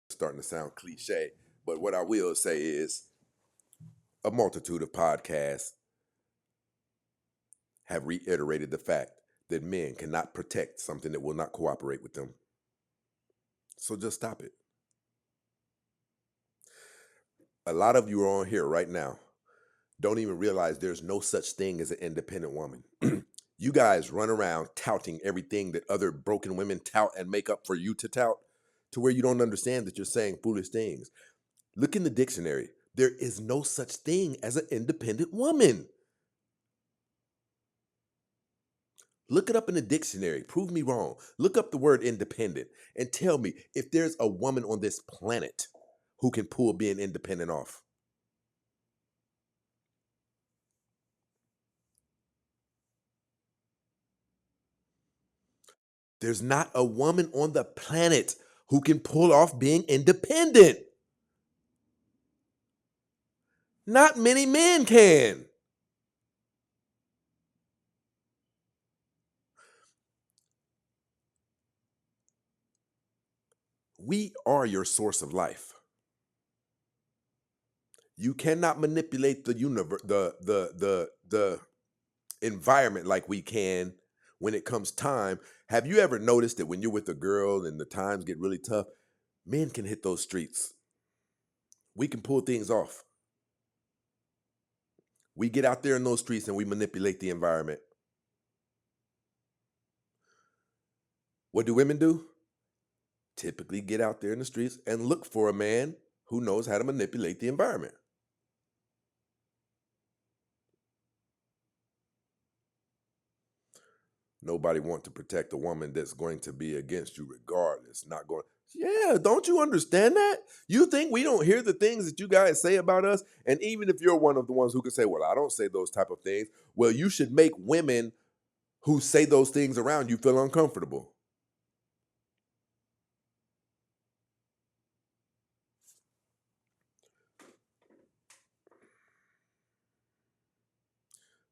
starting to sound cliche, but what I will say is a multitude of podcasts have reiterated the fact that men cannot protect something that will not cooperate with them. So just stop it. A lot of you are on here right now don't even realize there's no such thing as an independent woman. You guys run around touting everything that other broken women tout and make up for you to tout to where you don't understand that you're saying foolish things. Look in the dictionary. There is no such thing as an independent woman. Look it up in the dictionary. Prove me wrong. Look up the word independent and tell me if there's a woman on this planet who can pull being independent off. There's not a woman on the planet who can pull off being independent. Not many men can. We are your source of life. You cannot manipulate the universe, the environment like we can when it comes time. Have you ever noticed that when you're with a girl and the times get really tough, men can hit those streets. We can pull things off. We get out there in those streets and we manipulate the environment. What do women do? Typically get out there in the streets and look for a man who knows how to manipulate the environment. Nobody want to protect a woman that's going to be against you regardless. Not going, yeah, don't you understand that? You think we don't hear the things that you guys say about us? And even if you're one of the ones who can say, well, I don't say those type of things, well, you should make women who say those things around you feel uncomfortable.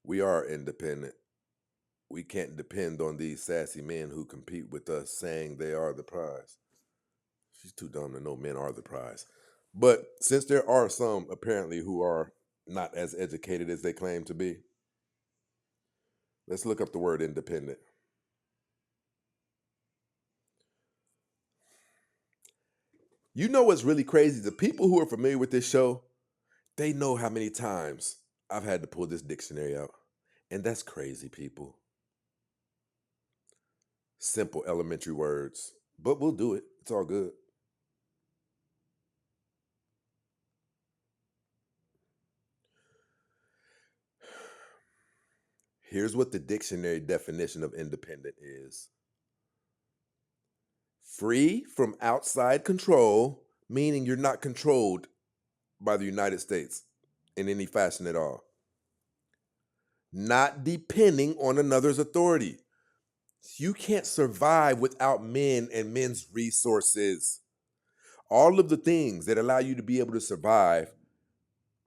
We are independent. We can't depend on these sassy men who compete with us saying they are the prize. She's too dumb to know men are the prize. But since there are some apparently who are not as educated as they claim to be, let's look up the word independent. You know what's really crazy? The people who are familiar with this show, they know how many times I've had to pull this dictionary out. And that's crazy, people. Simple elementary words. But we'll do it. It's all good. Here's what the dictionary definition of independent is: free from outside control, meaning you're not controlled by the United States in any fashion at all. Not depending on another's authority. You can't survive without men and men's resources. All of the things that allow you to be able to survive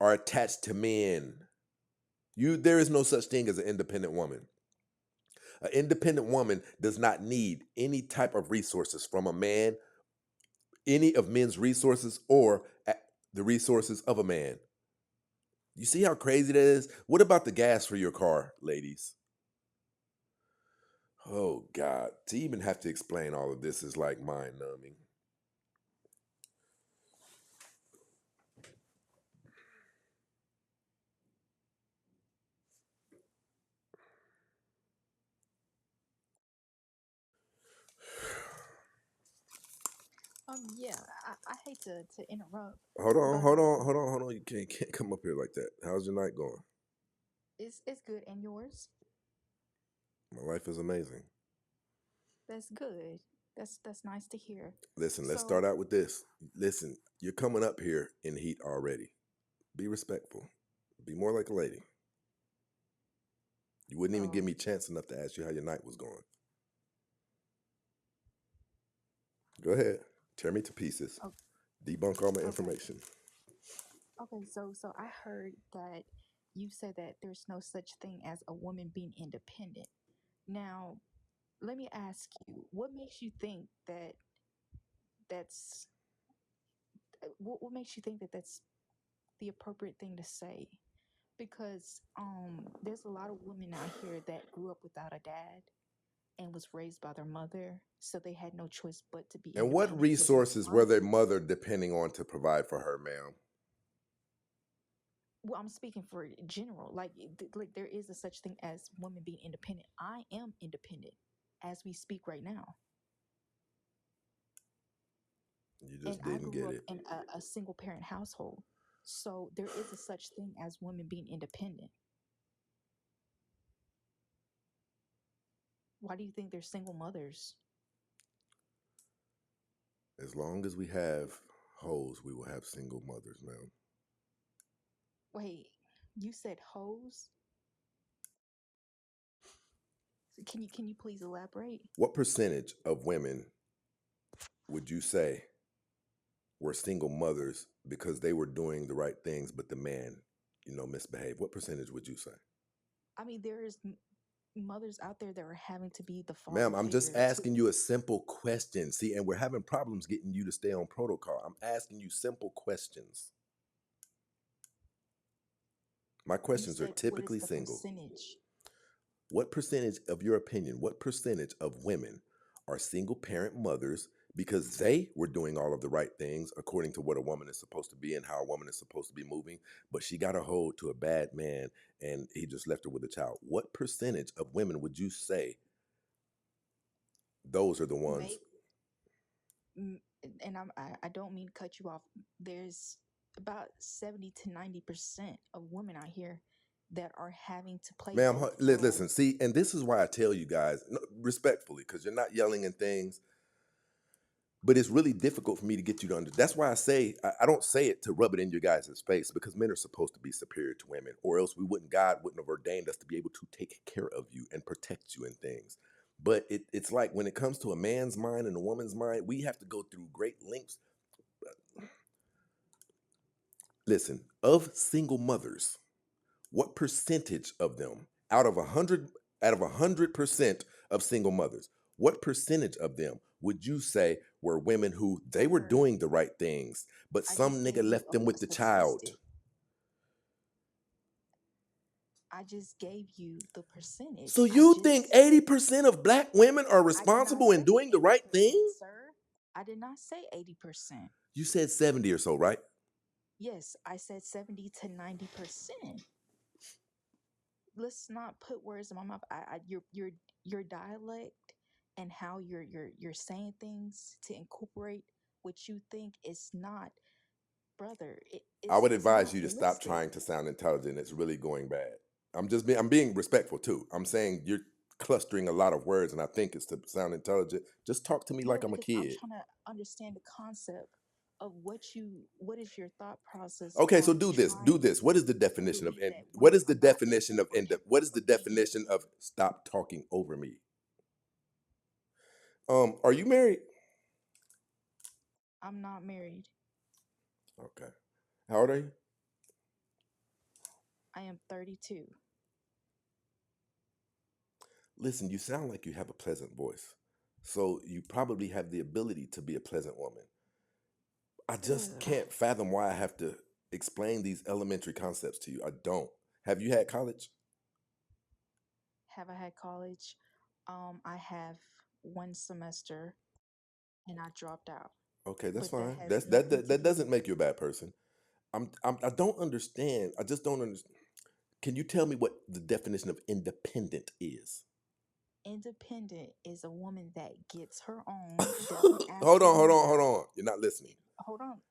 are attached to men. There is no such thing as an independent woman. An independent woman does not need any type of resources from a man, any of men's resources, or the resources of a man. You see how crazy that is? What about the gas for your car, ladies? Oh, God. To even have to explain all of this is like mind numbing. Yeah, I hate to interrupt, Hold on, but hold on, hold on, hold on. You can't come up here like that. How's your night going? it's good. And yours? My life is amazing. That's good. That's nice to hear. Listen, let's start So, out with this. Listen, you're coming up here in heat already. Be respectful. Be more like a lady. You wouldn't even give um, me a chance enough to ask you how your night was going. Go ahead. Tear me to pieces. o- Debunk all my okay, information. okay. So I heard that you said that there's no such thing as a woman being independent. Now, let me ask you, what makes you think that that's what makes you think that that's the appropriate thing to say? Because there's a lot of women out here that grew up without a dad and was raised by their mother, so they had no choice but to be And what independent. So their resources were their minds. mother depending on to provide for her, ma'am? Well, I'm speaking for general. Like there is a such thing as women being independent. I am independent as we speak right now, You and just I didn't grew get up it. in a single parent household. So there is a such thing as women being independent. Why do you think there's single mothers? As long as we have hoes, we will have single mothers, ma'am. Wait, you said hoes? Can you please elaborate? What percentage of women would you say were single mothers because they were doing the right things, but the man, misbehaved? What percentage would you say? I mean, mothers out there that are having to be the father Ma'am, I'm just figure to. asking you a simple question. See, and we're having problems getting you to stay on protocol. I'm asking you simple questions. My You questions are said, what is typically the single. percentage? What percentage of your opinion, what percentage of women are single parent mothers because they were doing all of the right things according to what a woman is supposed to be and how a woman is supposed to be moving, but she got a hold to a bad man and he just left her with a child? What percentage of women would you say those are the ones? Maybe, mm, and I don't mean to cut you off. There's about 70 to 90% of women out here that are having to play Ma'am, both listen, roles. see, and this is why I tell you guys, respectfully, because you're not yelling and things, but it's really difficult for me to get you to understand. That's why I say I don't say it to rub it in your guys' face because men are supposed to be superior to women, or else God wouldn't have ordained us to be able to take care of you and protect you and things. But it's like when it comes to a man's mind and a woman's mind, we have to go through great lengths. Listen, of single mothers, what percentage of them out of 100% of single mothers, what percentage of them would you say were women who they were Sir, doing the right things, but I some just nigga gave you left them a with the child? statistic. I just gave you the percentage. So you think 80% of black women are I did not responsible in say doing the right 80%, thing? sir. I did not say 80%. You said 70 or so, right? Yes, I said 70 to 90%. Let's not put words in my mouth. Your dialect and how you're saying things to incorporate what you think is not, brother. I would It's advise not you to stop realistic. trying to sound intelligent. It's really going bad. I'm being respectful too. I'm saying you're clustering a lot of words and I think it's to sound intelligent. Just talk to me No, like I'm a because I'm kid. trying to understand the concept of what is your thought process Okay, so on do this. Do trying this. What is the to definition of believe that what women is the are not definition able of or what capable is the of being definition of independent. stop talking over me? Are you married? I'm not married. Okay. How old are you? I am 32. Listen, you sound like you have a pleasant voice. So you probably have the ability to be a pleasant woman. I just Ugh. can't fathom why I have to explain these elementary concepts to you. I don't. Have you had college? Have I had college? I have one semester and I dropped out. Okay, that's But that fine. has That's nothing to that do. doesn't make you a bad person. I don't understand. I just don't understand. Can you tell me what the definition of independent is? Independent is a woman that gets her own, doesn't ask Hold for on, the hold on, man. hold on. You're not listening. Hold on.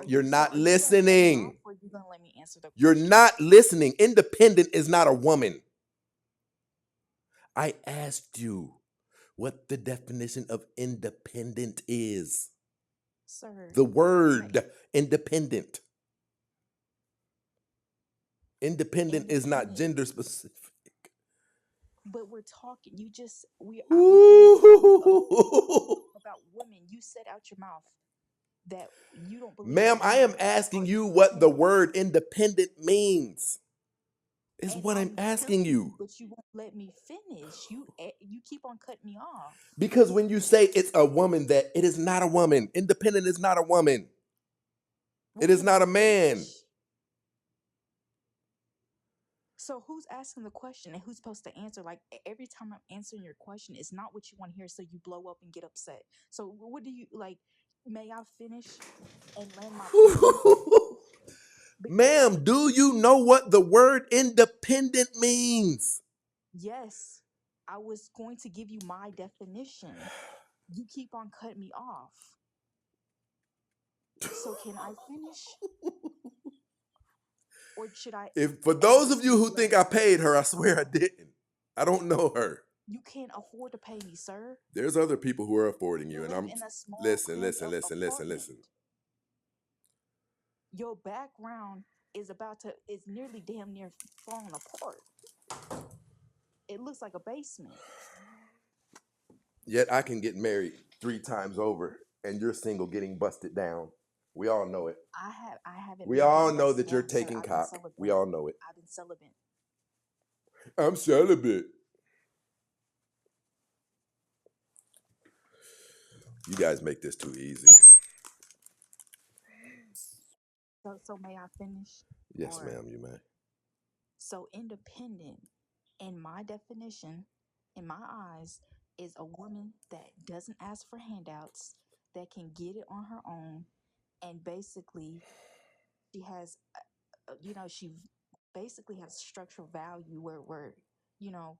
You're not Are you gonna cut me off listening. or are you gonna let me answer the You're question? not listening. Independent is not a woman. I asked you what the definition of independent is. Sir, The my word independent. Independent is not independent, gender specific. but we're talking. You just we're having a topic Ooh. about women. You said out your mouth that you don't believe Ma'am, that I am women are asking you what the independent, word independent means. Is and what I'm I'm asking telling you, you. but you won't let me finish. You keep on cutting me off. Because when you say it's a woman, that it is not a woman. Independent is not a woman. It Well, is can not I a man. finish? So who's asking the question and who's supposed to answer? Like every time I'm answering your question, it's not what you want to hear, so you blow up and get upset. So what do you like? May I finish and land my plane? Because like, Ma'am, do you know what the word independent means? yes, I was going to give you my definition. You keep on cutting me off. So can I finish, or should I If for end those this of you who think I situation? paid her, I swear I didn't. I don't know her. You can't afford to pay me, sir. There's other people who are affording You you, and live I'm in a small listen, cramped listen, listen, listen, apartment. listen. Your background is nearly damn near falling apart. It looks like a basement. Yet I can get married 3 times over, and you're single getting busted down. We all know it. I haven't We been all getting know busted that you're down, sir. taking I've been cock. We celibate. all know it. I've been celibate. I'm celibate. You guys make this too easy. So may I finish? Yes, Or ma'am, you may. so independent, in my definition, in my eyes, is a woman that doesn't ask for handouts, that can get it on her own, and basically she has, she basically has structural value where you know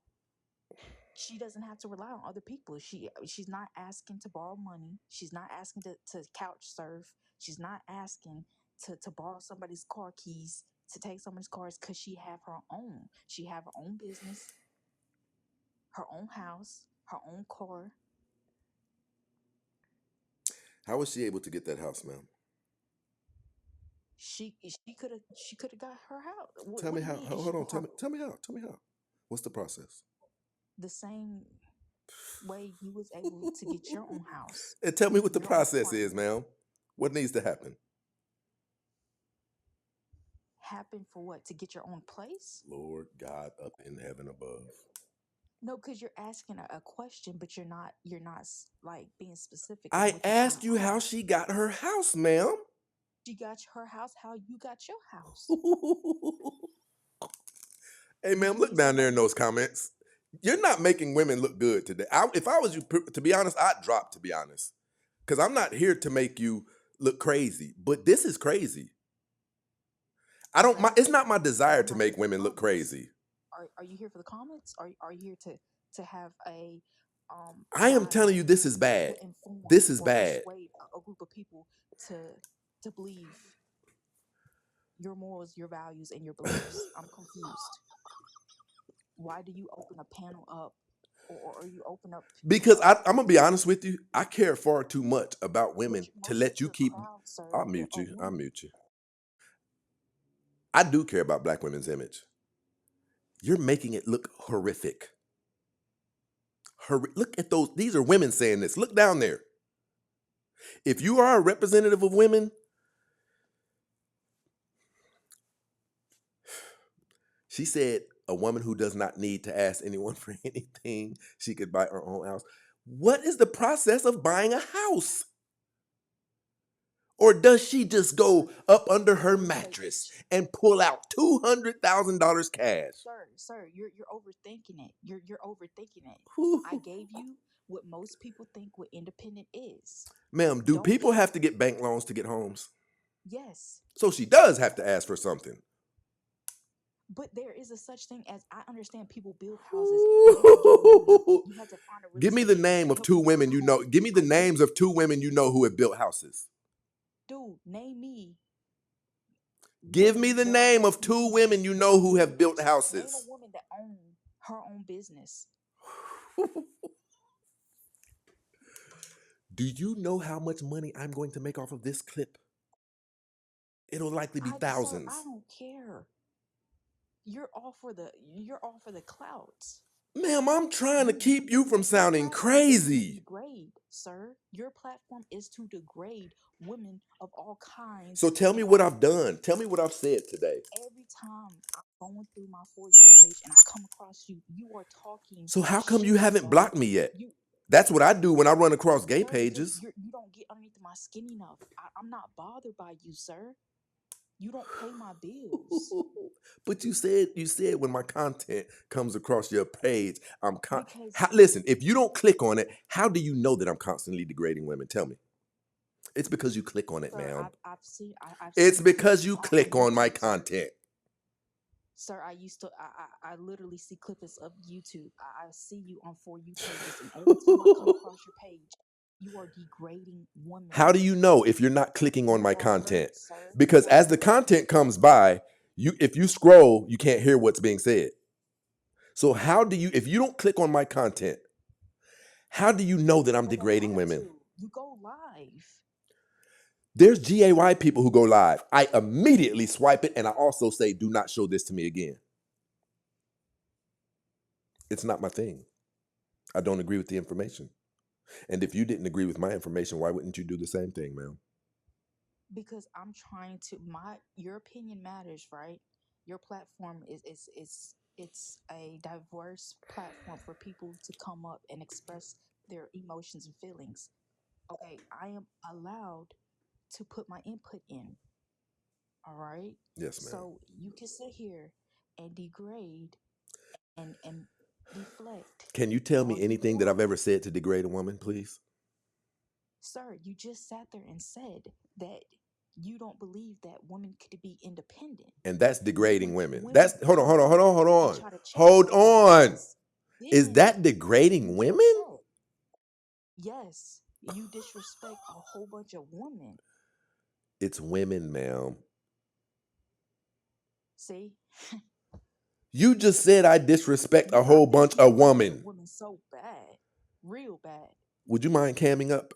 she doesn't have to rely on other people. She's not asking to borrow money. She's not asking to couch surf. She's not asking to borrow somebody's car keys, to take somebody's cars, because she have her own. She have her own business, her own house, her own car. How was she able to get that house, ma'am? She could have got her house. Tell What me do you how. mean? Is she Hold on. her Tell me how. Tell me how. What's the process? the same way you was able to get your own house, And tell me what the your own process is, apartment? ma'am. What needs to happen? Happen for what? To get your own place? Lord God up in heaven above. No, because you're asking a question, but like being specific on I what you're trying asked to you how ask. she got her house, ma'am. She got her house. How you got your house? Hey, Did ma'am, you look need down there in somebody? those comments. You're not making women look good today. If I was you, to be honest, I'd drop, to be honest. Because I'm not here to make you look crazy, but this is crazy. I don't. Sir, It's not my desire I'm to not here make for the women look comments. crazy. Are you here for the comments? Are you here to have a I am telling you, dialogue this is to bad. inform This is or bad. persuade a group of people to to believe your morals, your values, and your beliefs? I'm confused. Why do you open a panel up, or you open up Because I'm a gonna be honest with you, I care far too much about women to most of let you your keep. crowd, sir, I'll mute are you. I'll women. mute you. I do care about black women's image. You're making it look horrific. Look at those. These are women saying this. Look down there. If you are a representative of women, she said a woman who does not need to ask anyone for anything, she could buy her own house. What is the process of buying a house? Or does she just Sir, go up under her because mattress and pull out $200,000 cash? sir, you're overthinking it. You're overthinking it. I Whew. gave you what most people think what independent is. Ma'am, do Don't people get have to get bank loans to get homes? Yes, So she does have to ask for something. but there is a such thing as, I understand people build houses and you have to get money. You have to find a real Give me estate the agent name to of help two you build women a you know. home. Give me the I get names it. of two women you know who have built houses. Dude, name me Give me women the that are name of making two money women you that know are who building have built houses. Name a houses. woman that own her own business. Do you know how much money I'm going to make off of this clip? It'll likely be Sir, I thousands. don't care. You're all for the clouds. Ma'am, I'm trying to You keep you from your sounding platform is to crazy. degrade, sir. Your platform is to degrade women of all kinds So tell me and what I've backgrounds. done. Tell me what I've said today. Every time I'm going through my For You page and I come across you, you are talking So how come you shit, haven't sir. blocked me yet? You. That's what I do when I run across gay Sir, because pages. you don't get underneath my skin enough. I'm not bothered by you, sir. You don't pay my bills. But you said when my content comes across your page, Because, listen, if you don't click on it, how do you know that I'm constantly degrading women? Tell me. It's because you click on it, sir, ma'am. I've It's seen because clips you on click on my YouTube, sir. content. Sir, I used to, I literally see clips of YouTube. I see you on For You pages, and every time I come across your page, you are degrading How women. do you know if you're not clicking on my content? You Because are as the hurting content women. comes by, if you scroll, you can't hear what's being said. So how do you if you don't click on my content, how do you know that I'm But they degrading have women? to. You go live. There's GAY people who go live. I immediately swipe it and I also say, do not show this to me again. It's not my thing. I don't agree with the information. And if you didn't agree with my information, why wouldn't you do the same thing, ma'am? Because I'm trying to your opinion matters, right? Your platform is it's a diverse platform for people to come up and express their emotions and feelings. Okay, I am allowed to put my input in, all right? Yes, ma'am. So you can sit here and degrade and deflect Can you tell all me you anything that I've want. ever said to degrade a woman, please? Sir, you just sat there and said that you don't believe that women could be independent. And that's And then degrading when women. women That's hold on, hold on, hold come on, hold and on. try to chase Hold after on. us, Is then that degrading you get women? upset. Yes, you disrespect a whole bunch of women. It's women, ma'am. See, You just said I disrespect a yeah, I whole think bunch you of disrespect women. women so bad, real bad. Would you mind camming up?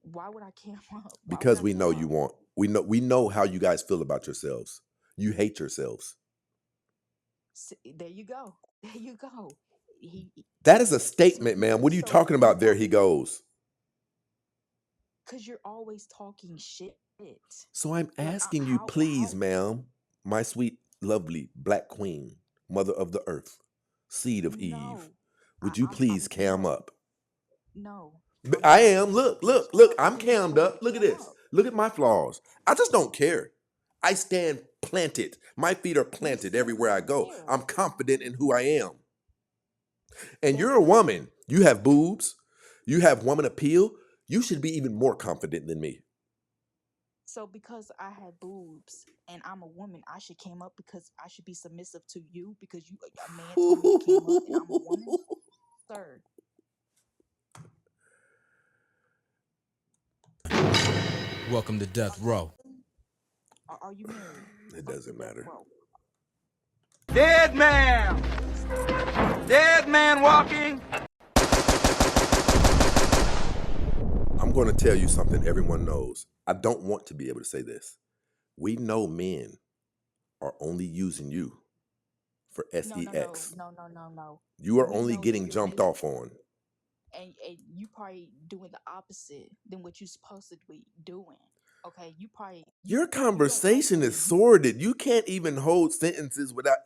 Why would I cam up? Why would Because I we know cam you up? want. We know how you guys feel about yourselves. You hate yourselves. See, there you go. There you go. He That is a so statement, ma'am. What are you so talking you about? There got he me goes. because you're always talking shit. So I'm Like asking you, how please, ma'am, my sweet, lovely black queen, mother of the earth, seed of Eve, no. would you please cam No, up? no, I'm I not. am. Look, Can you look, tell me? look. I'm Can you cammed tell me to up. Look at cam this. up? Look at my flaws. I just don't care. I stand planted. My feet are You planted said everywhere you I don't go. care. I'm confident in who I am. And That's you're a good. woman. You have boobs. You have woman appeal. You should be even more confident than me. So because I have boobs and I'm a woman, I should cam up because I should be submissive to you because you a man told me to cam up and I'm a woman, sir. Welcome to Are Death you Row. married? Are you married? It Fuck the doesn't death matter. row. Dead man! Dead man walking! I'm going to tell you something everyone knows. I don't want to be able to say this. We know men are only using you for No, no, no, sex. no, no, no, no. You are We only know that getting you're jumped dating off on. and you probably doing the opposite than what you're supposed to be doing. Okay, you probably Your you don't like conversation is women. sordid. You can't even hold sentences without.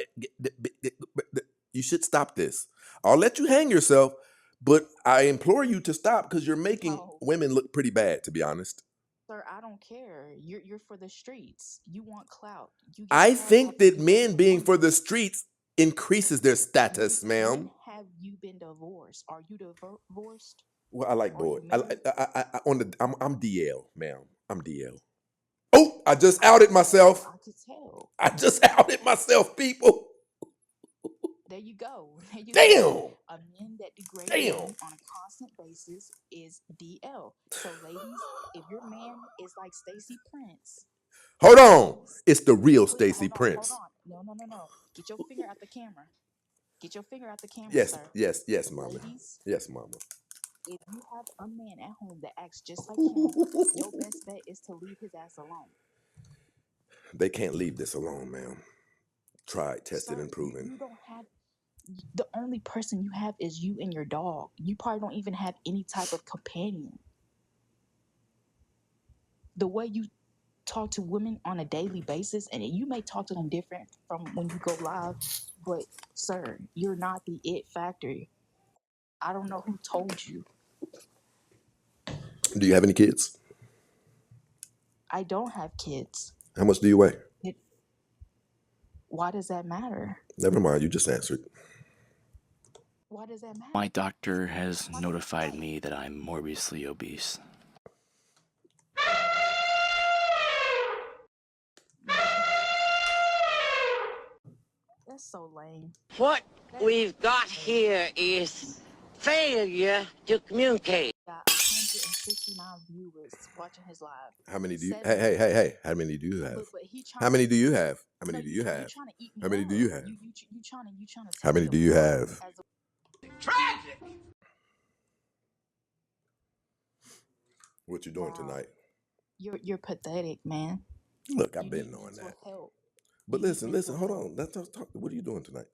You should stop this. I'll let you hang yourself, but I implore you to stop because you're making No, women look pretty bad, to be honest. sir, I don't care. You're for the streets. You want clout. You get I clout off think of that degrading men a being for woman. the streets increases their status, When ma'am. have you been divorced? Are you divorced? Well, I like Are boy. you married? I'm DL, ma'am. I'm DL. Oh, I just I could outed tell. myself. I could tell. I just outed myself, people. There you go. There you go. Damn. A man that degrade Damn. women on a constant basis is DL. So, ladies, if your man is like Stacy Prince, Hold on. please, It's the real please Stacy hold on, hold Prince. on. No, no, no, no. Get your finger out the camera. Get your finger out the camera, Yes, sir. yes, yes, mama. Ladies, Yes, mama. if you have a man at home that acts just like him, your best bet is to leave his ass alone. They can't leave this alone, ma'am. Tried, tested, Sir, and proven. you don't have the only person you have is you and your dog. You probably don't even have any type of companion. The way you talk to women on a daily basis, and you may talk to them different from when you go live, but sir, you're not the it factor. I don't know who told you. Do you have any kids? I don't have kids. How much do you weigh? It, why does that matter? Never mind, you just answered. Why does that matter? My doctor has notified me that I'm morbidly obese. That's so lame. What we've got here is failure to communicate. Got 169 viewers watching his live. How many do you? Seven- Hey! How many do you have? But he trying. How many do you have? How many but do you You're have? trying to eat me How many do up. you have? You trying to. How many do you have? Tragic! What you doing Wow. tonight? You're pathetic, man. Look, I've You been need knowing mental that. help. But You need listen, mental hold help. on. Let's talk. What are you doing tonight?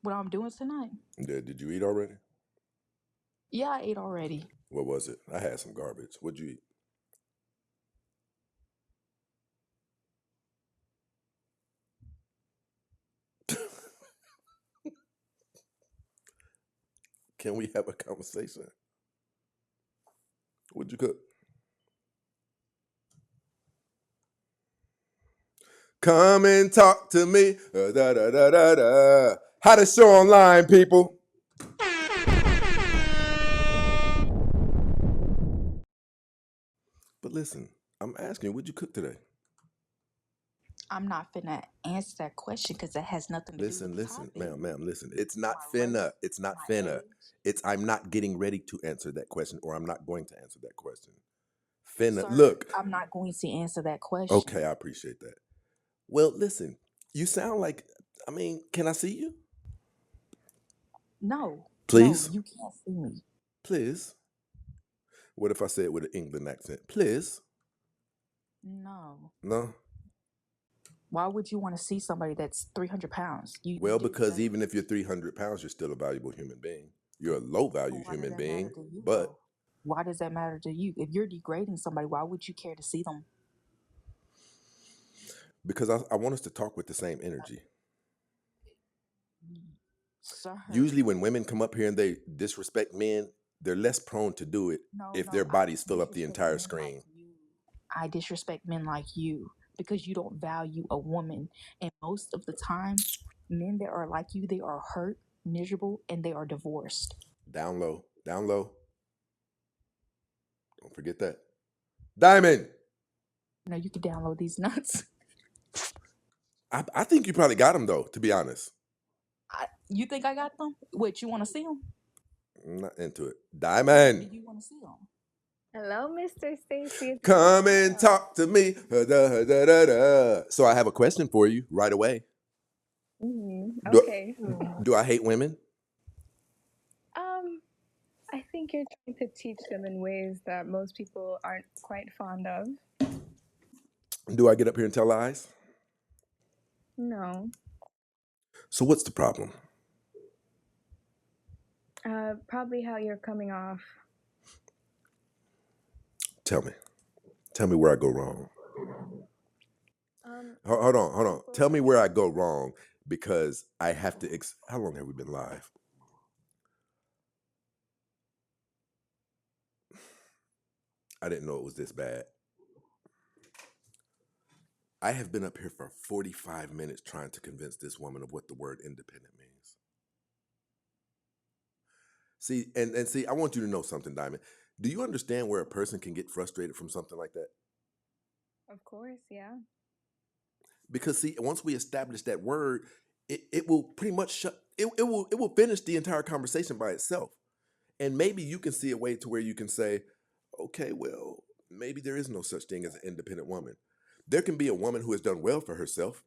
What I'm doing tonight? Did you eat already? Yeah, I ate already. What was it? I had some garbage. What'd you eat? Can we have a conversation? What'd you cook? Come and talk to me. Da, da, da, da, da. How to show online, people. But listen, I'm asking you, what'd you cook today? I'm not finna answer that question because that has nothing to do with the Listen, topic. ma'am, listen. It's not My finna. race, It's not my finna. age. It's I'm not getting ready to answer that question, or I'm not going to answer that question. Finna. Sir, Look. I'm not going to answer that question. Okay, I appreciate that. Well, listen. You sound like. I mean, can I see you? No. Please? No, you can't see me. Please. What if I say it with an England accent? Please. No. No. Why would you want to see somebody that's 300 pounds? Well, did because that. even if you're 300 pounds, you're still a valuable human being. You're a low value Why does human that being, matter to you, but though? Why does that matter to you? If you're degrading somebody, why would you care to see them? because I want us to talk with the same energy. Sir. Usually, when women come up here and they disrespect men, they're less prone to do it if their bodies fill up the entire screen. I disrespect men like you because you don't value a woman. And most of the time, men that are like you, they are hurt, miserable, and they are divorced. Down low. Down low. Don't forget that. Diamond! Now you can download these nuts. I think you probably got them, though, to be honest. You think I got them? What, you want to see them? I'm not into it. Do Diamond! you want to see them? Hello, Mr. Stacy. Come and talk to me. So I have a question for you right away. Okay. Do I hate women? I think you're trying to teach them in ways that most people aren't quite fond of. Do I get up here and tell lies? No. So what's the problem? Probably how you're coming off. Tell me. Tell me where I go wrong. Hold on. Tell me where I go wrong because I have to. How long have we been live? I didn't know it was this bad. I have been up here for 45 minutes trying to convince this woman of what the word independent means. See, and see, I want you to know something, Diamond. Do you understand where a person can get frustrated from something like that? Of course, yeah. Because see, once we establish that word, it will pretty much shut it will finish the entire conversation by itself. And maybe you can see a way to where you can say, okay, well, maybe there is no such thing as an independent woman. There can be a woman who has done well for herself.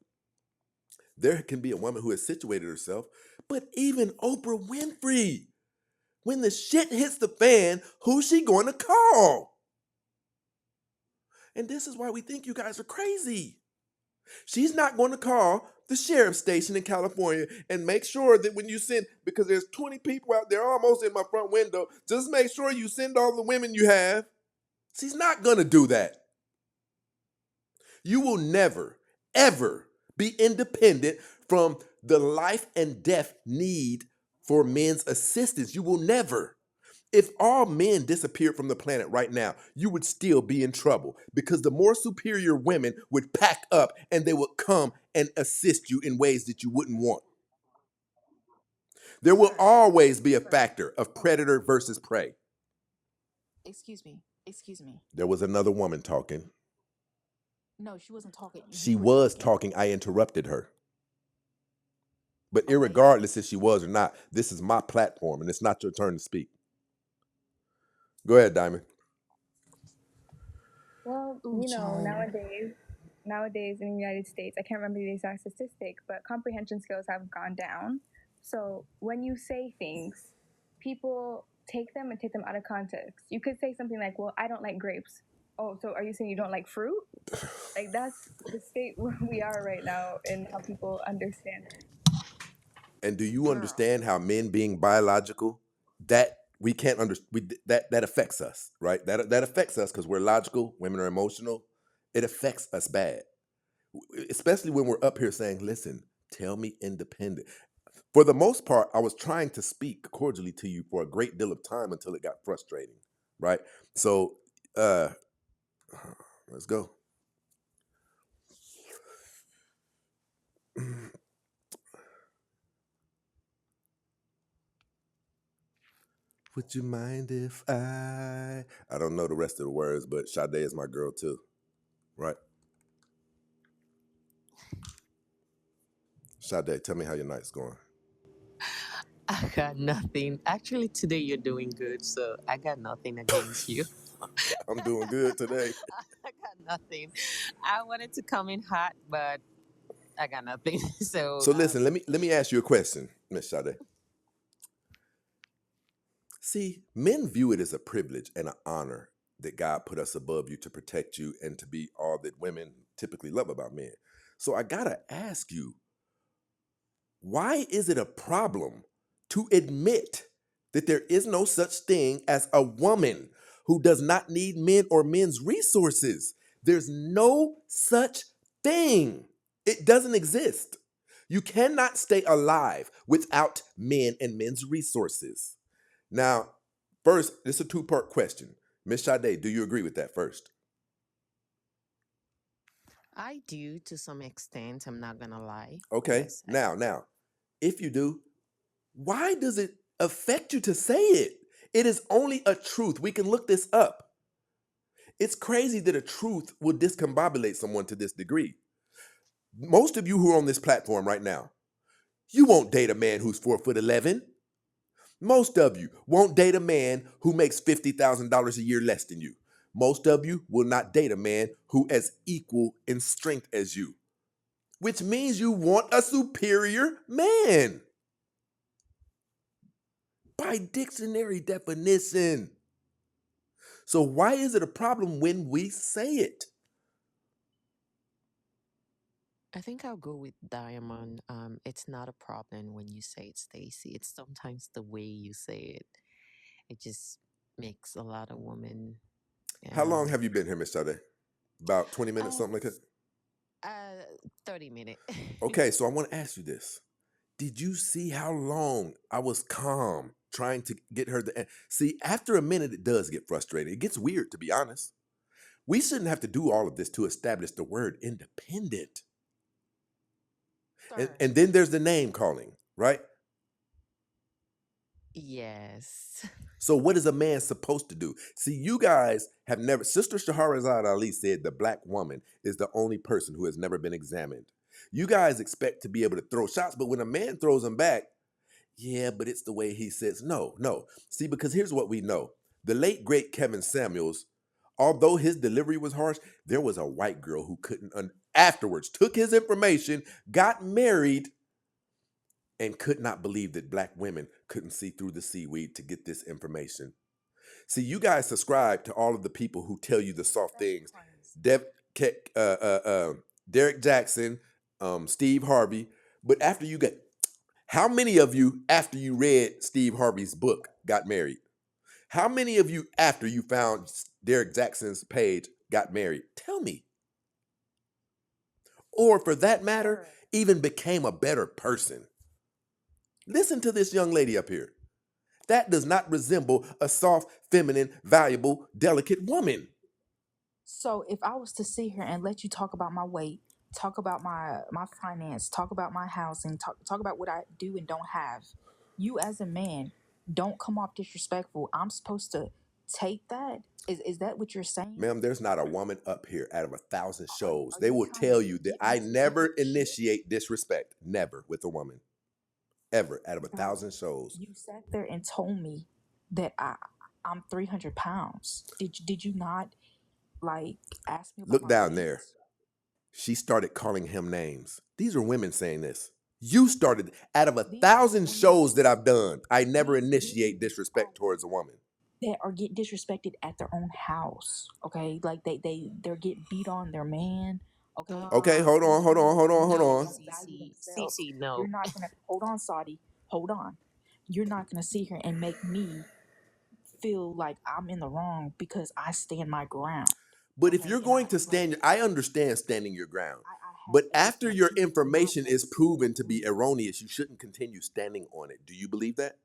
There can be a woman who has situated herself. But even Oprah Winfrey, when the shit hits the fan, who's she going to call? And this is why we think you guys are crazy. She's not going to call the sheriff's station in California and make sure that when you send, because there's 20 people out there almost in my front window, just make sure you send all the women you have. She's not going to do that. You will never, ever be independent from the life and death need for men's assistance. You will never. If all men disappeared from the planet right now, you would still be in trouble because the more superior women would pack up and they would come and assist you in ways that you wouldn't want. There will Sir, always be a sir, factor of predator versus prey. excuse me, excuse me. There was another woman talking. No, she wasn't talking. She You were was talking. talking. I interrupted her. But Okay. irregardless if she was or not, this is my platform and it's not your turn to speak. Go ahead, Diamond. Well, Ooh, child. nowadays in the United States, I can't remember the exact statistic, but comprehension skills have gone down. So when you say things, people take them and take them out of context. You could say something like, "Well, I don't like grapes." Oh, so are you saying you don't like fruit? Like that's the state where we are right now in how people understand it. And do you Girl. understand how men being biological, that we can't understand, that affects us, right? That affects us because we're logical, women are emotional. It affects us bad. Especially when we're up here saying, listen, tell me independent. For the most part, I was trying to speak cordially to you for a great deal of time until it got frustrating, right? So let's go. Would you mind if I don't know the rest of the words, but Sade is my girl too, right? Sade, tell me how your night's going. I got nothing. Actually, today you're doing good, so I got nothing against you. I'm doing good today. I got nothing. I wanted to come in hot, but I got nothing. So, So listen, let me ask you a question, Miss Sade. See, men view it as a privilege and an honor that God put us above you to protect you and to be all that women typically love about men. So I gotta ask you, why is it a problem to admit that there is no such thing as a woman who does not need men or men's resources? There's no such thing. It doesn't exist. You cannot stay alive without men and men's resources. Now, first, this is a two-part question. Miss Sade, do you agree with that first? I do to some extent. I'm not gonna lie. Okay. Yes, I do. Now, if you do, why does it affect you to say it? It is only a truth. We can look this up. It's crazy that a truth will discombobulate someone to this degree. Most of you who are on this platform right now, you won't date a man who's 4'11". Most of you won't date a man who makes $50,000 a year less than you. Most of you will not date a man who is equal in strength as you, which means you want a superior man by dictionary definition. So why is it a problem when we say it? I think I'll go with Diamond. It's not a problem when you say it, Stacy. It's sometimes the way you say it. It just makes a lot of women. How long Um, have you been here, Miss Sade? About 20 minutes, uh, something like that? uh, 30 minute. Okay, so I want to ask you this. Did you see how long I was calm trying to get her to see? After a minute, it does get frustrating. It gets weird, to be honest. We shouldn't have to do all of this to establish the word independent. And, Sir. and then there's the name calling, right? Yes. So what is a man supposed to do? See, you guys have never, Sister Shahrazad Ali said the black woman is the only person who has never been examined. You guys expect to be able to throw shots, but when a man throws them back, yeah, but it's the way he says, no, no. See, because here's what we know. The late, great Kevin Samuels, although his delivery was harsh, there was a white girl who couldn't, afterwards, took his information, got married, and could not believe that black women couldn't see through the seaweed to get this information. See, you guys subscribe to all of the people who tell you the soft That's things. crazy. Derek Jackson, Steve Harvey. But after you get, how many of you, after you read Steve Harvey's book, got married? How many of you, after you found Derek Jackson's page, got married? Tell me. Or for that matter, Sir. even became a better person. Listen to this young lady up here. That does not resemble a soft, feminine, valuable, delicate woman. So if I was to sit here and let you talk about my weight, talk about my finance, talk about my housing, talk about what I do and don't have, you as a man don't come off disrespectful. I'm supposed to take that? Is that what you're saying? Ma'am, there's not a woman up here out of 1,000 shows. Are They you will trying to tell you that get me I to do never shit? initiate disrespect. Never with a woman. Ever out of a Bro, 1,000 shows. you sat there and told me that I'm 300 pounds. Did you not like ask me about Look my down weight? there. She started calling him names. These are women saying this. You started out of a These are 1,000 women. shows that I've done. I never These initiate women disrespect towards a woman. that are getting disrespected at their own house. Okay, like they're getting beat on their man. Okay, Okay, hold these on, hold on, women hold on, hold that No, on. don't value Cece. themselves. Cece, no. You're not gonna hold on, Saudi. Hold on. You're not gonna sit here and make me feel like I'm in the wrong because I stand my ground. But if Okay, you're and going to stand, I understand standing your ground. I have But after everything. your Do not information make is me feel like proven to I'm in be the wrong. erroneous, you shouldn't continue standing on it. Do you believe that?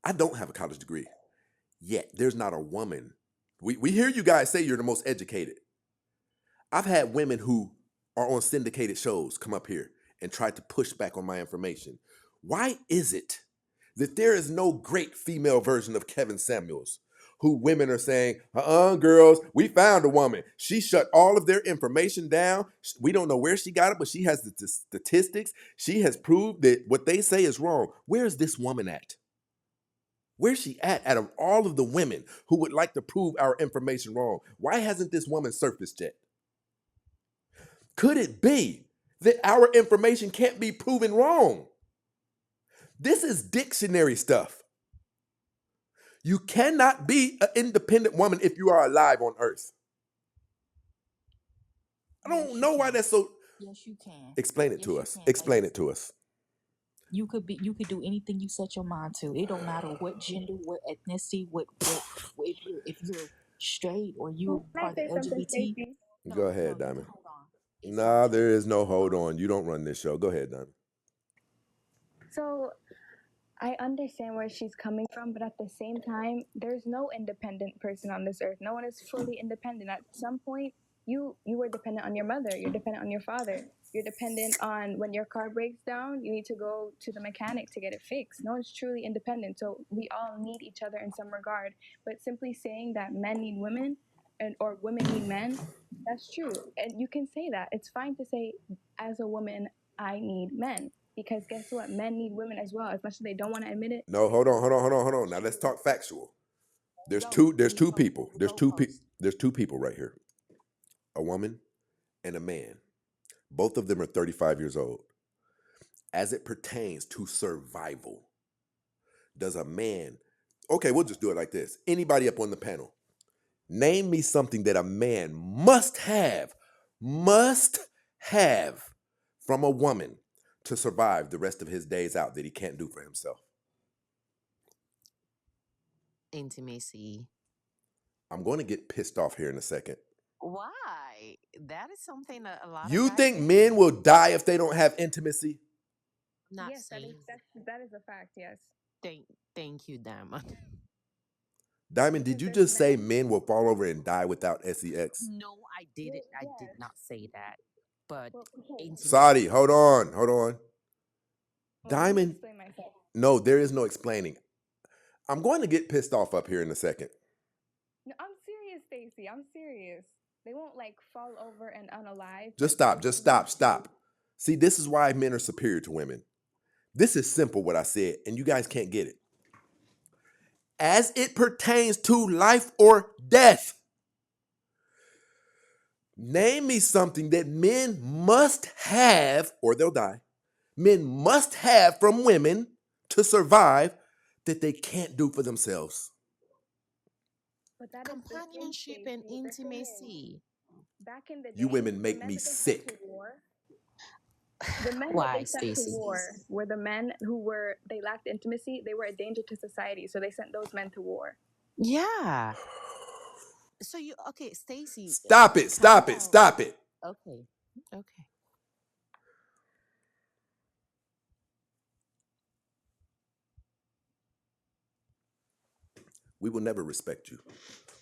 I don't have a college degree. Yet there's not a woman. We hear you guys say you're the most educated. I've had women who are on syndicated shows come up here and try to push back on my information. Why is it that there is no great female version of Kevin Samuels who women are saying, girls, we found a woman. She shut all of their information down. We don't know where she got it, but she has the statistics. She has proved that what they say is wrong. Where is this woman at? Where's she at out of all of the women who would like to prove our information wrong? Why hasn't this woman surfaced yet? Could it be that our information can't be proven wrong? This is dictionary stuff. You cannot be an independent woman if you are alive on earth. I Yes, don't you know why can. that's so. Yes, you can. Explain it to Yes, you us. can, Explain Ace. it to us. You could do anything you set your mind to. It don't matter what gender, what ethnicity, what if you're straight or Can you're I part of say the something, LGBT. Stacey? Go No, ahead, no, Diamond. hold on. It's Nah, there is no hold hold on. on. You don't run this show. Go ahead, Diamond. So I understand where she's coming from, but at the same time, there's no independent person on this earth. No one is fully independent. At some point, you were dependent on your mother. You're dependent on your father. You're dependent on when your car breaks down, you need to go to the mechanic to get it fixed. No one's truly independent. So we all need each other in some regard. But simply saying that men need women and or women need men, that's true. And you can say that. It's fine to say, as a woman, I need men. Because guess what? Men need women as well. As much as they don't want to admit it. No, hold on, hold on, hold on, hold on. Now let's talk factual. There's two people. There's two people right here. A woman and a man. Both of them are 35 years old. As it pertains to survival, does a man, okay, we'll just do it like this. Anybody up on the panel, name me something that a man must have from a woman to survive the rest of his days out that he can't do for himself. Intimacy. I'm going to get pissed off here in a second. Why? That is something that a lot of You guys think need. men will die if they don't have intimacy? Not Yes, saying. that is a fact. Yes, Thank, thank you, Diamond. Diamond, did because you there's just say men. men will fall over and die without sex? No, I didn't. I did Yes. not say that. But Well, okay. Saudi, intimacy. hold on, hold on. Well, let me Diamond, explain myself. no, there is no explaining. I'm going to get pissed off up here in a second. No, I'm serious, Stacey. I'm serious. They won't like fall over and unalive. Just But stop, just stop, stop. See, this is why men are superior to women. This is simple what I said, and you guys can't get it. As it pertains to life or death, name me something that men must have, or they'll die. Men must have from women to survive that they can't do for themselves. But that is the thing, Companionship and Stacey. The thing is, intimacy. back in the You day, women the make men me that they sent to sick. war, the men that Why, they sent to Stacy? war were the men who were they lacked intimacy. They were a danger to society, so they sent those men to war. Yeah. So you okay, Stacy? Stop it, Calm stop it, down. stop it. Okay. Okay. we will never respect you.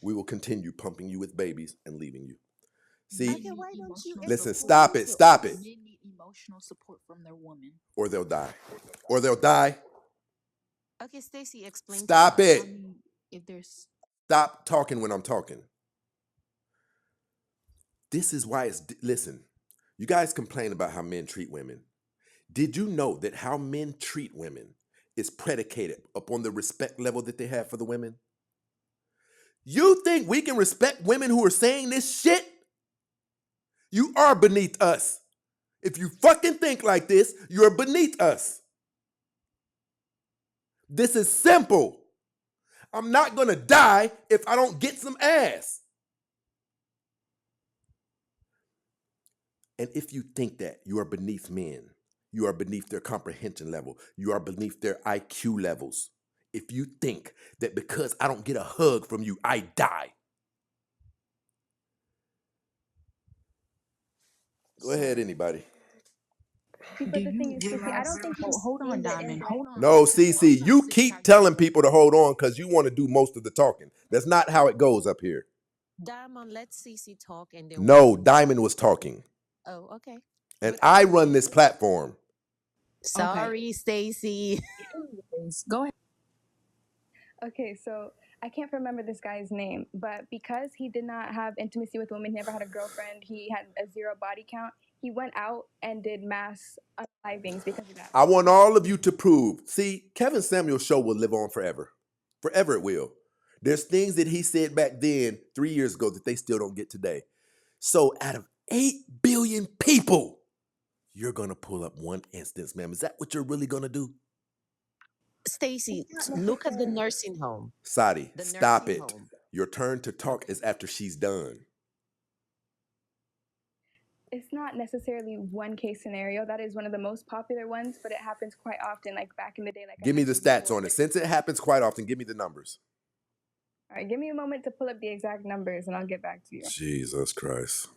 We will continue pumping you with babies and leaving you. See, Okay, why don't you listen, explain stop it, to stop it, us? Men need emotional support from their woman. or they'll die. Or they'll die. Okay, Stacy, explain to Stop us. it. I mean, if there's Stop talking when I'm talking. This is why listen, you guys complain about how men treat women. Did you know that how men treat women is predicated upon the respect level that they have for the women? You think we can respect women who are saying this shit? You are beneath us. If you fucking think like this, you're beneath us. This is simple. I'm not gonna die if I don't get some ass. And if you think that, you are beneath men. You are beneath their comprehension level. You are beneath their IQ levels. If you think that because I don't get a hug from you, I die. Go ahead, anybody. See, do but the you thing is, Stacey, I don't think you've hold on, seen the Diamond. internet. Hold on. No, Because I'm Cece, trying to you see how keep you telling people to hold on because you want to do most of the talking. That's not how it goes up here. Diamond, let Cece talk and then we No, can go. Diamond was talking. Oh, okay. And But I after run this you, platform. Okay. sorry, Stacy. Anyways, go ahead. Okay, so I can't remember this guy's name, but because he did not have intimacy with women, he never had a girlfriend, he had a zero body count, he went out and did mass unalivings because of that. I want all of you to prove. See, Kevin Samuel's show will live on forever. Forever it will. There's things that he said back then, 3 years ago, that they still don't get today. So out of 8 billion people, you're going to pull up one instance, ma'am. Is that what you're really going to do? Stacy, look at the nursing home. Sadi, The stop nursing it. home. Your turn to talk is after she's done. It's not necessarily one case scenario. That is one of the most popular ones, but it happens quite often, like back in the day. Like Give I me the mentioned stats before. on it. Since it happens quite often, give me the numbers. All right, give me a moment to pull up the exact numbers and I'll get back to you. Jesus Christ.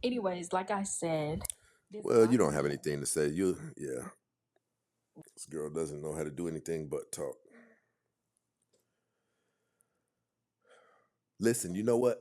Anyways, like I said, this Well, you guy don't have anything to say. Yeah. This girl doesn't know how to do anything but talk. Listen, you know what?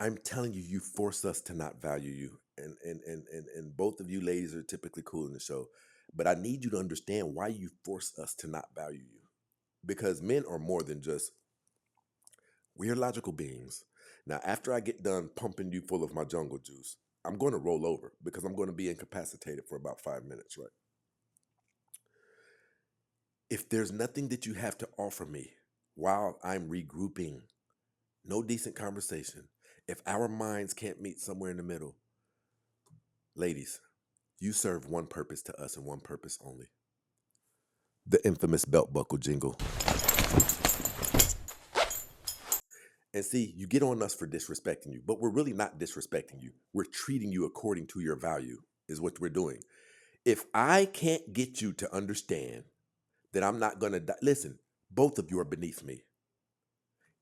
I'm telling you, you force us to not value you. And both of you ladies are typically cool in the show. But I need you to understand why you force us to not value you. Because men are more than just we're logical beings. Now, after I get done pumping you full of my jungle juice, I'm going to roll over because I'm going to be incapacitated for about 5 minutes, right? If there's nothing that you have to offer me while I'm regrouping, no decent conversation, if our minds can't meet somewhere in the middle, ladies, you serve one purpose to us and one purpose only. The infamous belt buckle jingle. And see, you get on us for disrespecting you, but we're really not disrespecting you. We're treating you according to your value, is what we're doing. If I can't get you to understand that I'm not going to die, listen, both of you are beneath me.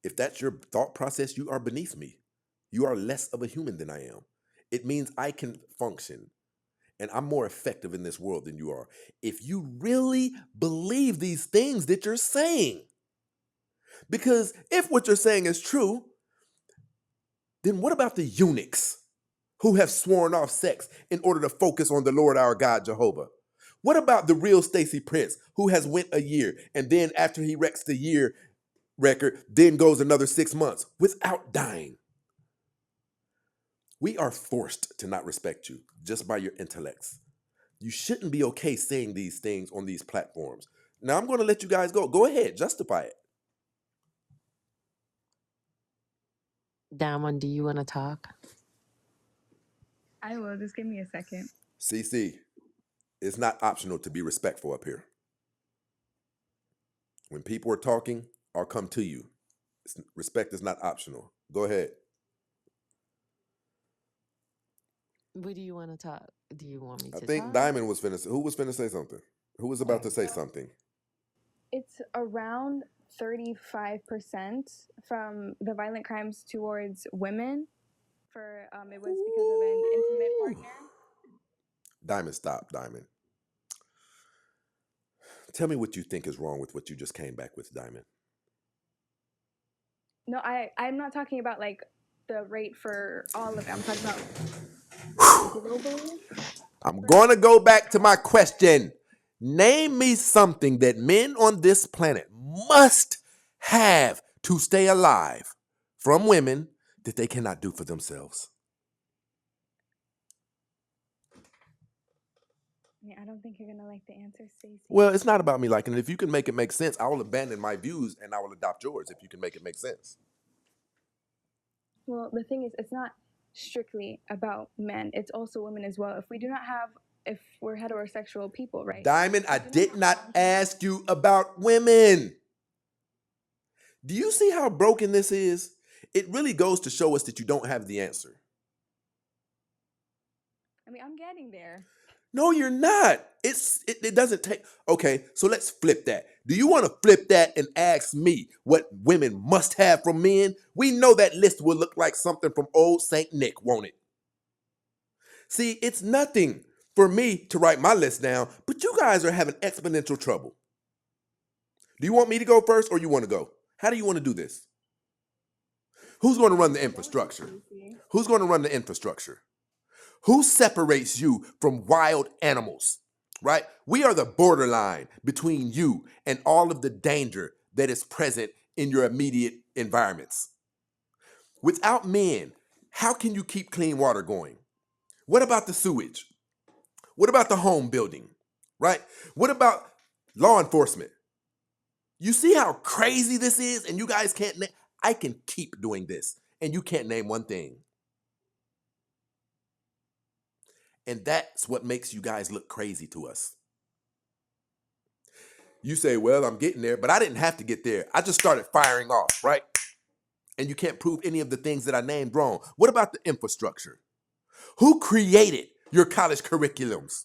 If that's your thought process, you are beneath me. You are less of a human than I am. It means I can function and I'm more effective in this world than you are. If you really believe these things that you're saying, because if what you're saying is true, then what about the eunuchs who have sworn off sex in order to focus on the Lord our God, Jehovah? What about the real Stacy Prince who has went a year and then after he wrecks the year record, then goes another 6 months without dying? We are forced to not respect you just by your intellects. You shouldn't be okay saying these things on these platforms. Now I'm going to let you guys go. Go ahead, justify it. Diamond, do you want to talk? I will. Just give me a second. CC, it's not optional to be respectful up here. When people are talking, I'll come to you. Respect is not optional. Go ahead. What do you want to talk? Do you want me I to think talk? Diamond was finna say, who was finna say something? Who was about to say something? It's around 35% from the violent crimes towards women for it was because of an intimate Ooh. partner. Diamond, stop, Diamond. Tell me what you think is wrong with what you just came back with, Diamond. No, I'm not talking about like the rate for all of it. I'm talking about globally. I'm going to go back to my question. Name me something that men on this planet must have to stay alive from women that they cannot do for themselves. I mean, I don't think you're gonna like the answer, Stacey. Well, it's not about me liking it. If you can make it make sense, I will abandon my views and I will adopt yours if you can make it make sense. Well, the thing is, it's not strictly about men. It's also women as well. If we're heterosexual people, right? Diamond, I did not ask you about women. Do you see how broken this is? It really goes to show us that you don't have the answer. I mean, I'm getting there. No, you're not. It doesn't take. Okay, so let's flip that. Do you want to flip that and ask me what women must have from men? We know that list will look like something from old Saint Nick, won't it? See, it's nothing for me to write my list down, but you guys are having exponential trouble. Do you want me to go first or you want to go? How do you want to do this? Who's going to run the infrastructure? Who's going to run the infrastructure? Who separates you from wild animals, right? We are the borderline between you and all of the danger that is present in your immediate environments. Without men, how can you keep clean water going? What about the sewage? What about the home building, right? What about law enforcement? You see how crazy this is, and you guys can't name. I can keep doing this, and you can't name one thing. And that's what makes you guys look crazy to us. You say, well, I'm getting there, but I didn't have to get there. I just started firing off, right? And you can't prove any of the things that I named wrong. What about the infrastructure? Who created your college curriculums?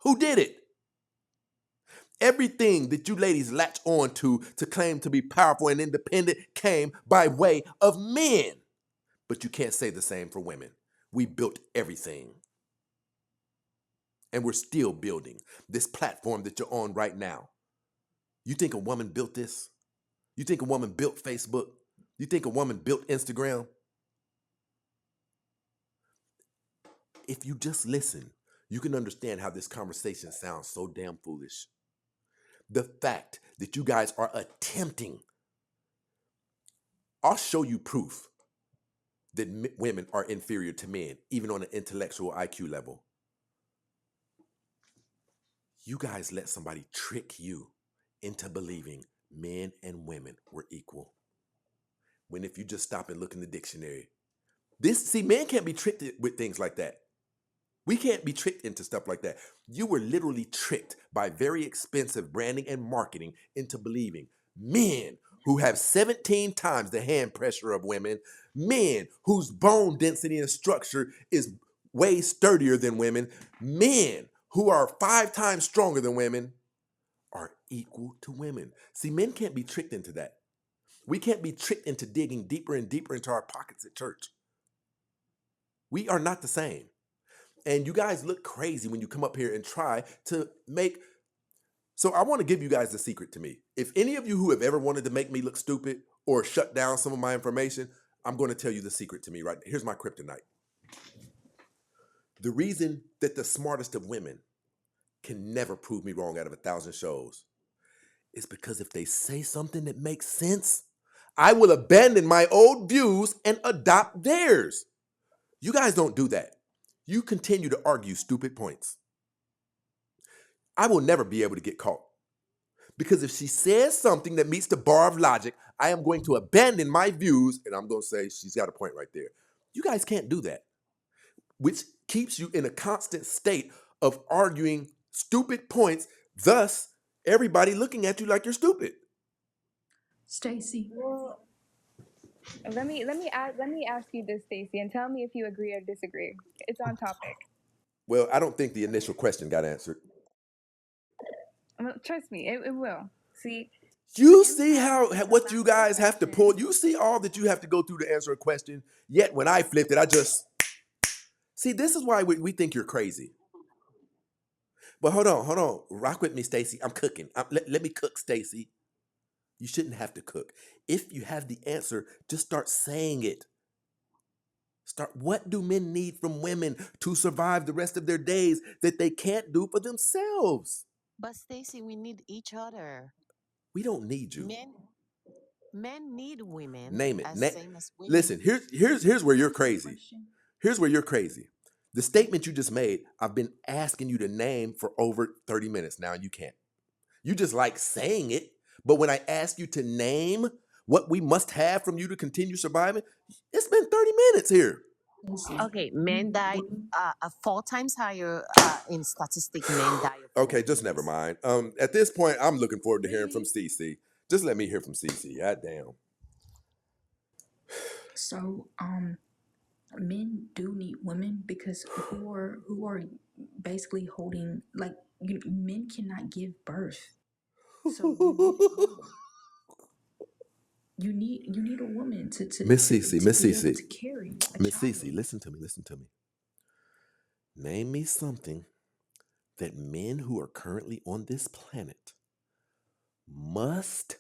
Who did it? Everything that you ladies latch on to claim to be powerful and independent came by way of men. But you can't say the same for women. We built everything. And we're still building this platform that you're on right now. You think a woman built this? You think a woman built Facebook? You think a woman built Instagram? If you just listen, you can understand how this conversation sounds so damn foolish. The fact that you guys are attempting, I'll show you proof that women are inferior to men, even on an intellectual IQ level. You guys let somebody trick you into believing men and women were equal. When if you just stop and look in the dictionary, men can't be tricked with things like that. We can't be tricked into stuff like that. You were literally tricked by very expensive branding and marketing into believing men who have 17 times the hand pressure of women, men whose bone density and structure is way sturdier than women, men who are 5 times stronger than women are equal to women. See, men can't be tricked into that. We can't be tricked into digging deeper and deeper into our pockets at church. We are not the same. And you guys look crazy when you come up here and try to make. So I want to give you guys the secret to me. If any of you who have ever wanted to make me look stupid or shut down some of my information, I'm going to tell you the secret to me right now. Here's my kryptonite. The reason that the smartest of women can never prove me wrong out of 1,000 shows is because if they say something that makes sense, I will abandon my old views and adopt theirs. You guys don't do that. You continue to argue stupid points. I will never be able to get caught. Because if she says something that meets the bar of logic, I am going to abandon my views and I'm going to say she's got a point right there. You guys can't do that, which keeps you in a constant state of arguing stupid points, thus everybody looking at you like you're stupid. Stacy. Well, let me ask you this, Stacey, and tell me if you agree or disagree. It's on topic. Well, I don't think the initial question got answered. Well, trust me, it will. See, You see what you guys have to pull. You see all that you have to go through to answer a question. Yet when I flipped it, I just see. This is why we think you're crazy. But hold on, rock with me, Stacy. I'm cooking. Let me cook, Stacy. You shouldn't have to cook. If you have the answer, just start saying it. Start. What do men need from women to survive the rest of their days that they can't do for themselves? But Stacy, we need each other. We don't need you. Men need women Name it. as same as Listen, women. here's where you're crazy. Question. Here's where you're crazy. The statement you just made, I've been asking you to name for over 30 minutes now, and you can't. You just like saying it, but when I ask you to name what we must have from you to continue surviving, it's been 30 minutes here. Okay, men die 4 times higher in statistic. Men die of Okay, just never loneliness. mind. At this point, I'm looking forward to hearing from Really? CC. Just let me hear from CC. God damn. So, men do need women because who are basically holding like men cannot give birth. So you need a woman Miss CC, to Miss be able CC, to carry a Miss child. CC, listen to me, listen to me. Name me something that men who are currently on this planet must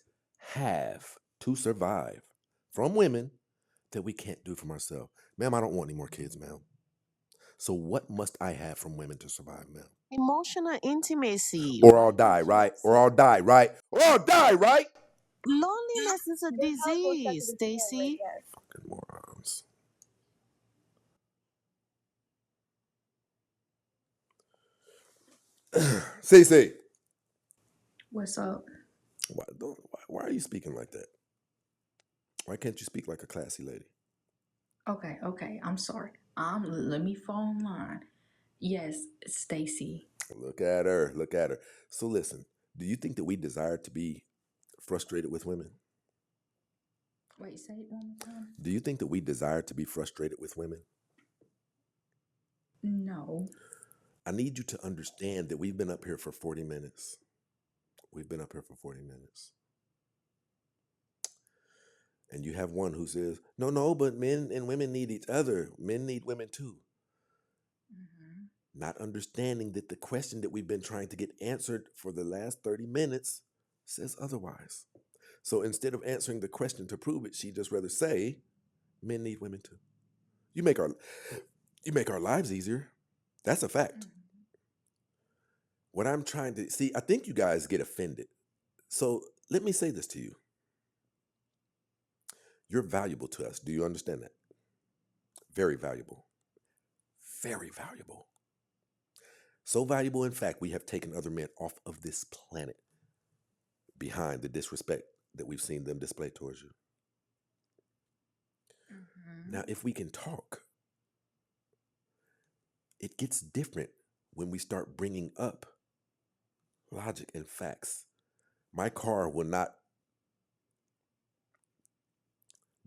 have to survive from women that we can't do from ourselves. Ma'am, I don't want any more kids, ma'am. So what must I have from women to survive, ma'am? Emotional intimacy. Or Why I'll you die, can't right? Or say I'll die, right? Or I'll die, right? loneliness is a Your health will start to disease, deteriorate, Stacy? yes. Fucking morons. CC, What's up? why are you speaking like that? Why can't you speak like a classy lady? Okay, I'm sorry. Let me fall in line. Yes, Stacy. Look at her, look at her. So listen, do you think that we desire to be frustrated with women? Wait, say it one more time. Do you think that we desire to be frustrated with women? No. I need you to understand that we've been up here for 40 minutes. We've been up here for 40 minutes. And you have one who says, no, but men and women need each other. Men need women too. Mm-hmm. Not understanding that the question that we've been trying to get answered for the last 30 minutes says otherwise. So instead of answering the question to prove it, she just rather say, men need women too. You make our lives easier. That's a fact. Mm-hmm. What I'm trying to see, I think you guys get offended. So let me say this to you. You're valuable to us. Do you understand that? Very valuable. Very valuable. So valuable, in fact, we have taken other men off of this planet behind the disrespect that we've seen them display towards you. Mm-hmm. Now, if we can talk, it gets different when we start bringing up logic and facts. My car will not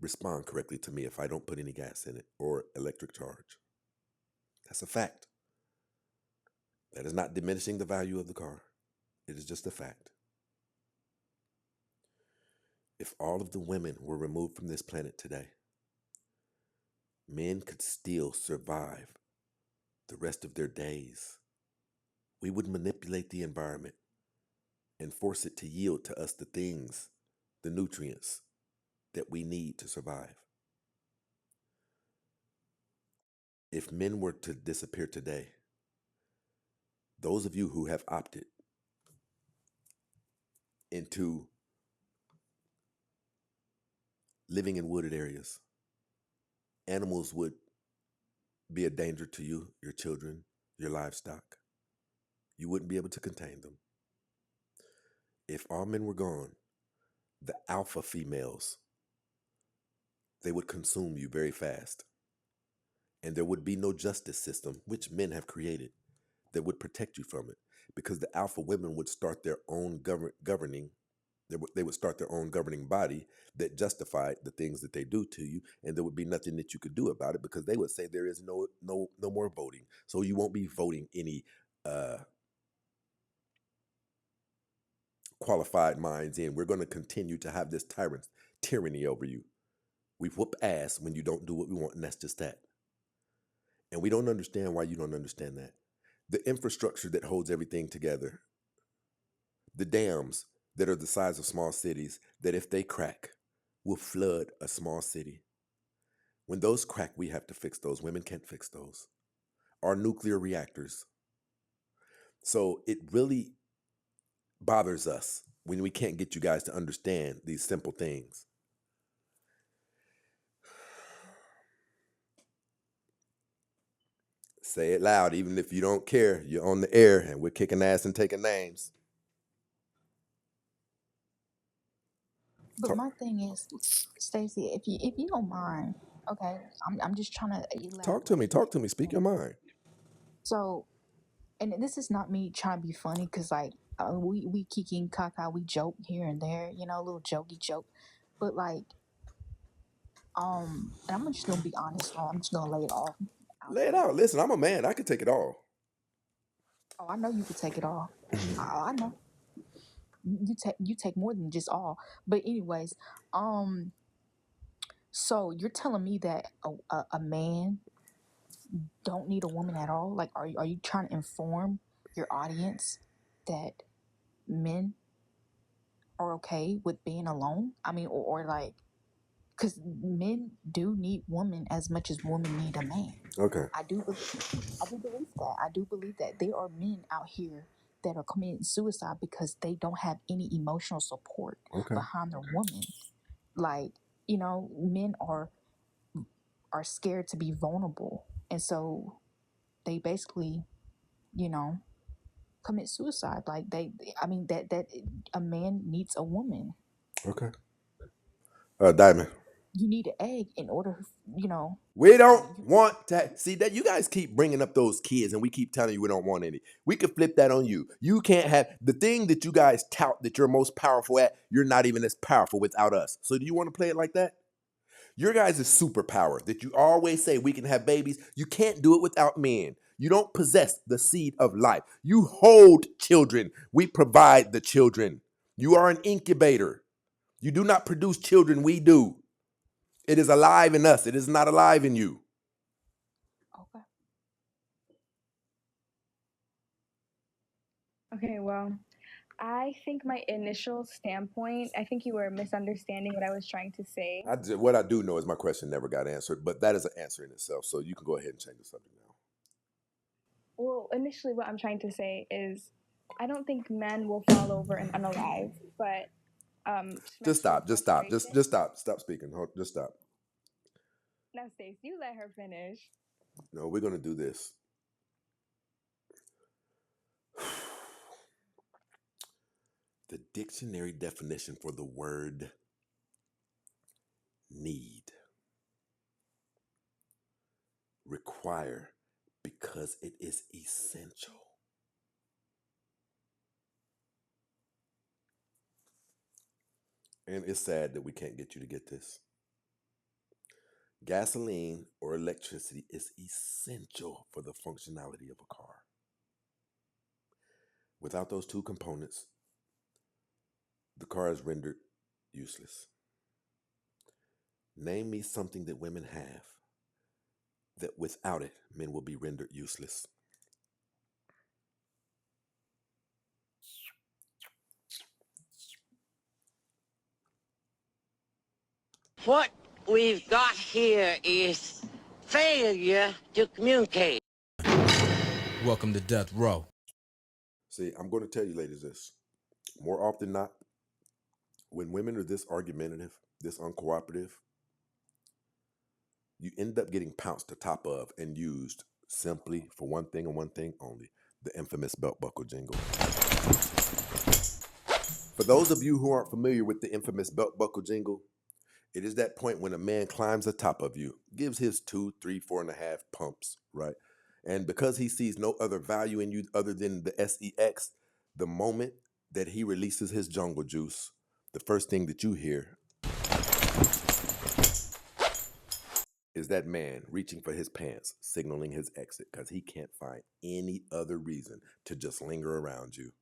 respond correctly to me if I don't put any gas in it or electric charge. That's a fact. That is not diminishing the value of the car. It is just a fact. If all of the women were removed from this planet today, men could still survive the rest of their days. We would manipulate the environment and force it to yield to us the things, the nutrients that we need to survive. If men were to disappear today, those of you who have opted into living in wooded areas, animals would be a danger to you, your children, your livestock. You wouldn't be able to contain them. If all men were gone, the alpha females, they would consume you very fast. And there would be no justice system, which men have created, that would protect you from it. Because the alpha women would start their own governing, they would start their own governing body that justified the things that they do to you, and there would be nothing that you could do about it because they would say there is no more voting. So you won't be voting any qualified minds in. We're going to continue to have this tyranny over you. We whoop ass when you don't do what we want, and that's just that. And we don't understand why you don't understand that. The infrastructure that holds everything together, the dams that are the size of small cities, that if they crack, will flood a small city. When those crack, we have to fix those. Women can't fix those. Our nuclear reactors. So it really bothers us when we can't get you guys to understand these simple things. Say it loud, even if you don't care. You're on the air and we're kicking ass and taking names. But my thing is, Stacey, if you don't mind, okay, I'm just trying to Talk to me. elaborate. Talk to me. Speak your mind. So, and this is not me trying to be funny, because like we kiki kaka, we joke here and there, you know, a little jokey joke, but like and I'm just gonna be honest, I'm just gonna lay it all out Lay it there. out. Listen, I'm a man. I can take it all. Oh, I know you could take it all. I know you take more than just all. But anyways, so you're telling me that a man don't need a woman at all? Like, are you trying to inform your audience that men are okay with being alone? I mean, or like, because men do need women as much as women need a man. Okay. I do believe that. I do believe that there are men out here that are committing suicide because they don't have any emotional support Okay. behind their woman. Like, you know, men are scared to be vulnerable, and so they basically, you know, commit suicide. Like I mean, that a man needs a woman. Okay. Diamond. You need an egg in order, you know. We I don't mean, want to see that. You guys keep bringing up those kids and we keep telling you we don't want any. We could flip that on you. You can't have the thing that you guys tout that you're most powerful at. You're not even as powerful without us. So do you want to play it like that? Your guys' superpower that you always say we can have babies. You can't do it without men. You don't possess the seed of life. You hold children. We provide the children. You are an incubator. You do not produce children. We do. It is alive in us. It is not alive in you. okay. Okay, well, I think my initial standpoint, I think you were misunderstanding what I was trying to say. What I do know is my question never got answered, but that is an answer in itself. So you can go ahead and change the subject now. Well, initially, what I'm trying to say is I don't think men will fall over and unalive, but Just menstrual stop. Just stop. frustration. Just stop. Stop speaking. Just stop. Now, Stace, you let her finish. No, we're gonna do this. The dictionary definition for the word need, require, because it is essential. And it's sad that we can't get you to get this. Gasoline or electricity is essential for the functionality of a car. Without those two components, the car is rendered useless. Name me something that women have that without it, men will be rendered useless. What we've got here is failure to communicate. Welcome to Death Row. See, I'm going to tell you, ladies, this. More often than not, when women are this argumentative, this uncooperative, you end up getting pounced to top of and used simply for one thing and one thing only, the infamous belt buckle jingle. For those of you who aren't familiar with the infamous belt buckle jingle, it is that point when a man climbs atop of you, gives his 2, 3, 4.5 pumps, right? And because he sees no other value in you other than the sex, the moment that he releases his jungle juice, the first thing that you hear is that man reaching for his pants, signaling his exit because he can't find any other reason to just linger around you.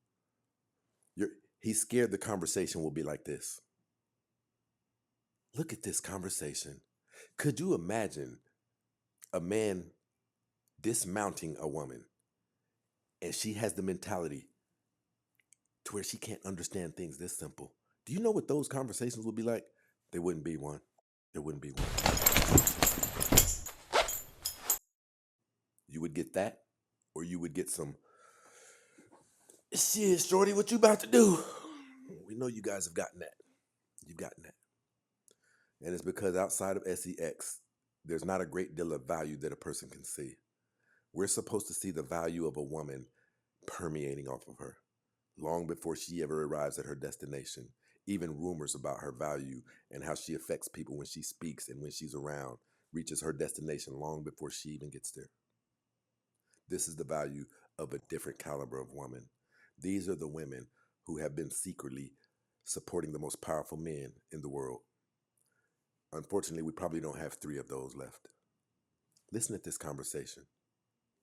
He's scared the conversation will be like this. Look at this conversation. Could you imagine a man dismounting a woman and she has the mentality to where she can't understand things this simple? Do you know what those conversations would be like? There wouldn't be one. There wouldn't be one. You would get that, or you would get some shit, shorty, what you about to do? We know you guys have gotten that. You've gotten that. And it's because outside of sex, there's not a great deal of value that a person can see. We're supposed to see the value of a woman permeating off of her long before she ever arrives at her destination. Even rumors about her value and how she affects people when she speaks and when she's around reaches her destination long before she even gets there. This is the value of a different caliber of woman. These are the women who have been secretly supporting the most powerful men in the world. Unfortunately, we probably don't have 3 of those left. Listen to this conversation.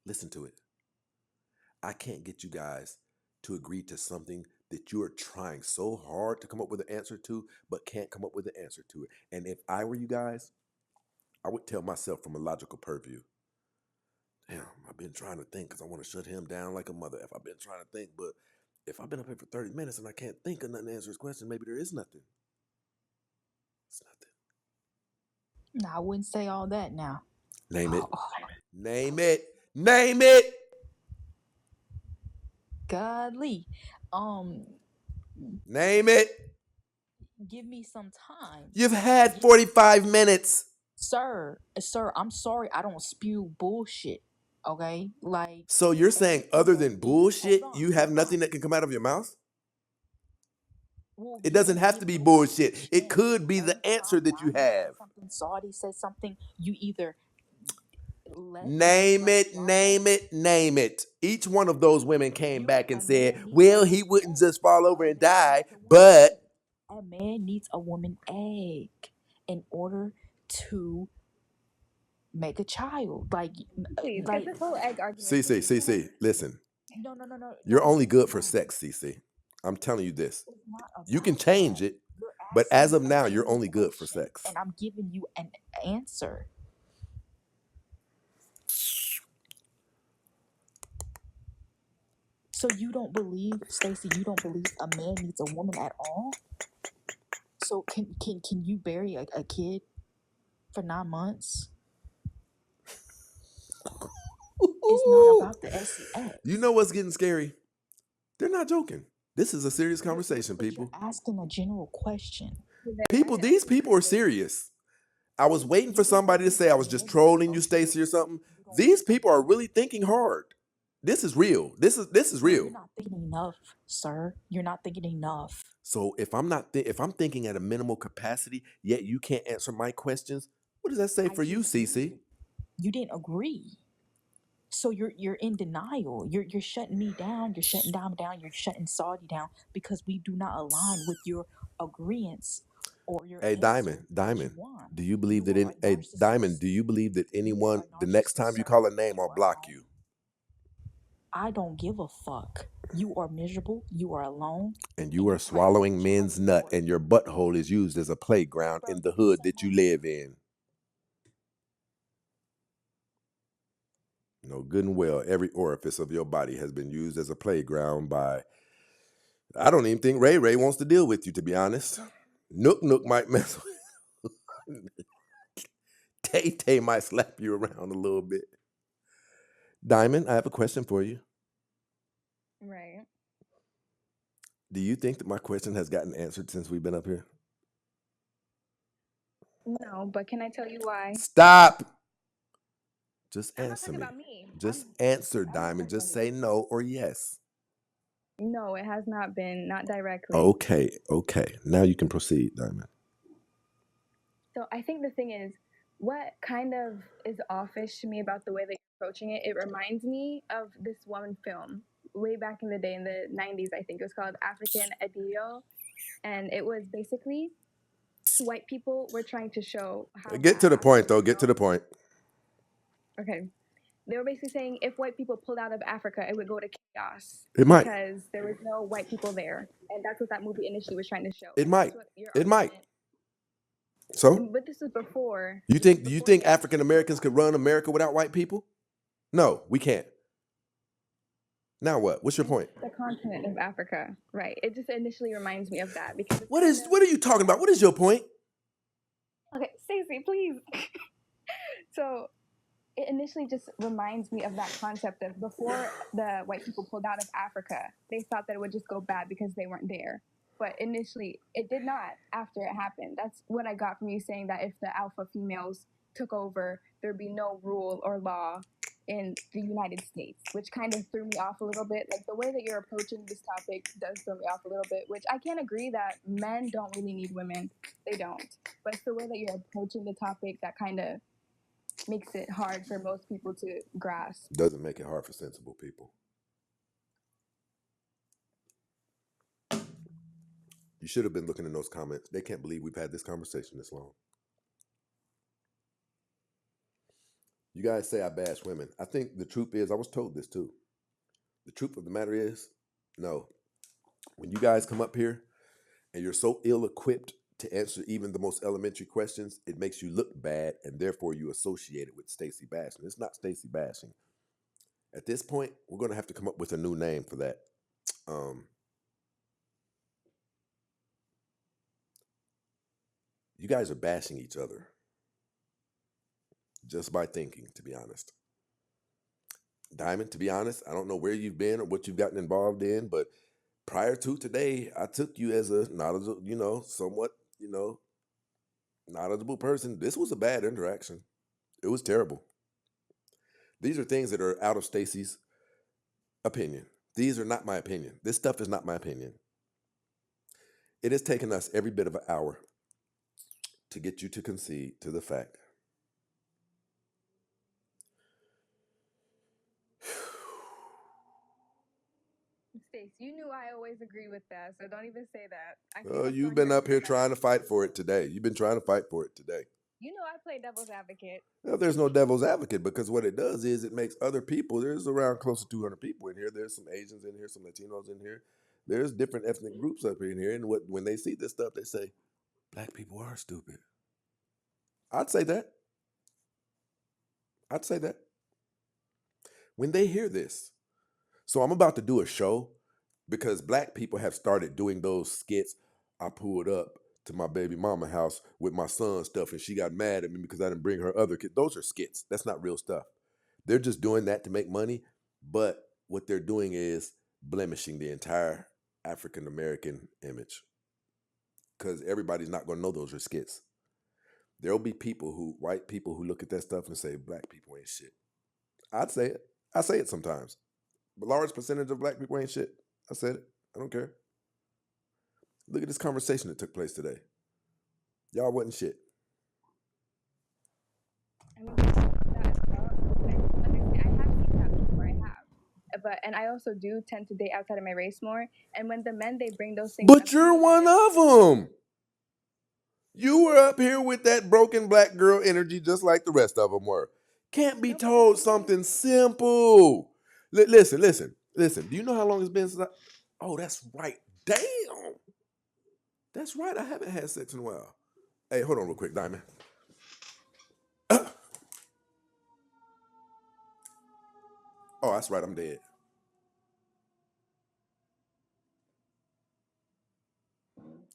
Listen to it. I can't get you guys to agree to something that you are trying so hard to come up with an answer to, but can't come up with an answer to it. And if I were you guys, I would tell myself from a logical purview, damn, I've been trying to think because I want to shut him down like a mother. If I've been trying to think, but if I've been up here for 30 minutes and I can't think of nothing to answer his question, maybe there is nothing. It's nothing. No, I wouldn't say all that now. Name it. Name it. Name it. Godly. Name it. Give me some time. You've had 45 minutes. Sir, I'm sorry I don't spew bullshit. Okay? Like, So you're saying other than bullshit, hold on, you have hold nothing on. that can come out of your mouth? Well, It doesn't have to be bullshit. It chance. could be the Every answer time that you Diamond said have. something, Saudi said something, you either let Name let it, name it, name it. Each one of those women came you back a and said, man needs a well, he woman wouldn't egg. just fall over A and man die, needs a woman but egg. A man needs a woman egg in order to make a child. Please, because Like this whole egg argument. CC, Please, can I? CC, listen. no. You're only good for No. sex, CC. I'm telling you this. It's not You can about change that. it, You're but asking as me of a now, you're general only good for question, sex. and I'm giving you an answer. So you don't believe, Stacy? You don't believe a man needs a woman at all? So can you bury a kid for 9 months? It's not about the sex. You know what's getting scary? They're not joking. This is a serious conversation, But you're people. asking a general question. These people are serious. I was waiting for You don't somebody to believe say I a was just man needs trolling you, emotional. Stacy, or something. You don't These believe a people are man. really thinking hard. This is real. This is No, real. you're not thinking enough, sir. You're not thinking enough. So if I'm not if I'm thinking at a minimal capacity, yet you can't answer my questions, what does that say I for you, just Cece? did. You didn't agree. So you're in denial. You're shutting me down. You're shutting down. You're shutting Saudi down because we do not align with your agreeance or your Hey, answer Diamond, that you Diamond, want. do you believe You that are a in hey Diamond, narcissist. do you believe that You are anyone a the next narcissist, time you sir. call a name, You I'll are block alone. you? I don't give a fuck. You are miserable. You are alone. And you And are you're praying for swallowing a child men's nut, support. and your butthole is used as a playground Bro, in the give me hood some that you time. live in. You know good and well every orifice of your body has been used as a playground by. I don't even think Ray Ray wants to deal with you, to be honest. Nook Nook might mess with Tay Tay might slap you around a little bit. Diamond, I have a question for you. Right. Do you think that my question has gotten answered since we've been up here? No, but can I tell you why? Stop. Just I'm not answer talking me. about me. Just answer, I'm not Diamond. talking about Just me. say no or yes. No, it has not been, not directly. Okay, okay. Now you can proceed, Diamond. So I think the thing is, what kind of is offish to me about the way that you're approaching it, it reminds me of this one film way back in the day in the 90s, I think. It was called African Adio. And it was basically white people were trying to show how Get to the badass point, though. you Get to know. the point. Okay. they were basically saying if white people pulled out of Africa, it would go to chaos. It might. Because there was no white people there. And that's what that movie initially was trying to show. It And might. that's what your It might. argument. So But this was before. you This was think before the African Americans could run America without white people? No, we can't. Now what? What's your point? the continent of Africa, right? It just initially reminds me of that because it's What kind is? of- What are you talking about? What is your point? Okay, Stacey, please. So it initially just reminds me of that concept of before the white people pulled out of Africa, they thought that it would just go bad because they weren't there. But initially, it did not after it happened. That's what I got from you saying that if the alpha females took over, there'd be no rule or law in the United States, which kind of threw me off a little bit. Like the way that you're approaching this topic does throw me off a little bit, which I can agree that men don't really need women. They don't. But it's the way that you're approaching the topic that kind of makes it hard for most people to grasp. Doesn't make it hard for sensible people. You should have been looking in those comments. They can't believe we've had this conversation this long. You guys say I bash women. I think the truth is, I was told this too. The truth of the matter is, no. When you guys come up here and you're so ill-equipped to answer even the most elementary questions, it makes you look bad, and therefore you associate it with Stacey bashing. It's not Stacey bashing. At this point, we're going to have to come up with a new name for that. You guys are bashing each other just by thinking, to be honest. Diamond, to be honest, I don't know where you've been or what you've gotten involved in, but prior to today, I took you as a knowledgeable, somewhat, knowledgeable person. This was a bad interaction. It was terrible. These are things that are out of Stacey's opinion. These are not my opinion. This stuff is not my opinion. It has taken us every bit of an hour to get you to concede to the fact. Stace, you knew I always agree with that, so don't even say that. Well, you've been up here trying to fight for it today. You've been trying to fight for it today. You know I play devil's advocate. Well, there's no devil's advocate because what it does is it makes other people, there's around close to 200 people in here. There's some Asians in here, some Latinos in here. There's different ethnic groups up in here. And when they see this stuff, they say, black people are stupid. I'd say that. I'd say that. When they hear this. So I'm about to do a show because black people have started doing those skits. I pulled up to my baby mama house with my son's stuff and she got mad at me because I didn't bring her other kids. Those are skits. That's not real stuff. They're just doing that to make money. But what they're doing is blemishing the entire African American image because everybody's not going to know those are skits. There'll be white people who look at that stuff and say, black people ain't shit. I'd say it. I say it sometimes. But large percentage of black people ain't shit. I said it. I don't care. Look at this conversation that took place today. Y'all wasn't shit. I mean, that as well. I have seen that before. I have. And I also do tend to date outside of my race more. And when the men, they bring those things up But to you're me, one of them. You were up here with that broken black girl energy just like the rest of them were. Can't be No, but told the thing something simple. Listen. Do you know how long it's been since Oh, that's right. Damn. That's right. I haven't had sex in a while. Hey, hold on real quick, Diamond. Oh, that's right. I'm dead.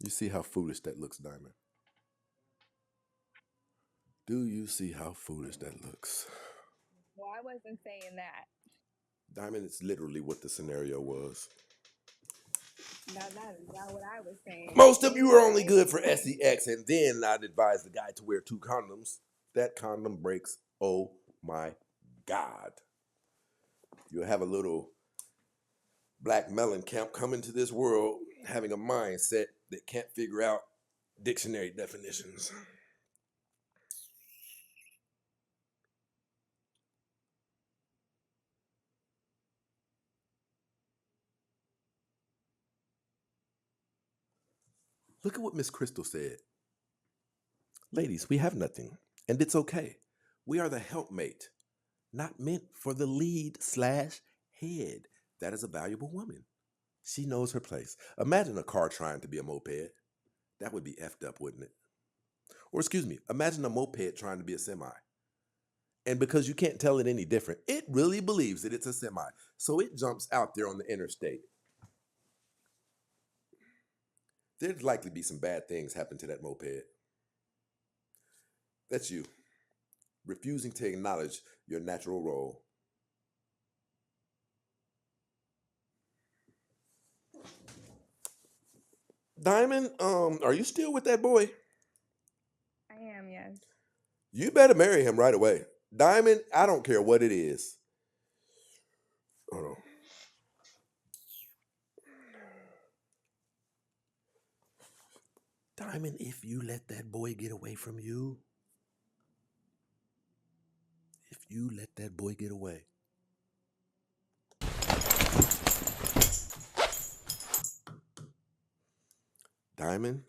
You see how foolish that looks, Diamond? Do you see how foolish that looks? well, I wasn't saying that. Diamond, it's literally what the scenario was. That is not what I was saying. Most of you are only good for sex, and then I'd advise the guy to wear 2 condoms. That condom breaks. Oh my God. You'll have a little black melon camp come into this world having a mindset that can't figure out dictionary definitions. Look at what Miss Crystal said. Ladies, we have nothing, and it's okay. We are the helpmate. not meant for the lead/head. That is a valuable woman. She knows her place. Imagine a car trying to be a moped. That would be effed up, wouldn't it? Or excuse me, imagine a moped trying to be a semi. And because you can't tell it any different, it really believes that it's a semi. So it jumps out there on the interstate. There'd likely be some bad things happen to that moped. That's you, refusing to acknowledge your natural role. Diamond, are you still with that boy? I am, yes. You better marry him right away. Diamond, I don't care what it is. Hold on. Diamond, if you let that boy get away from you, if you let that boy get away. Diamond,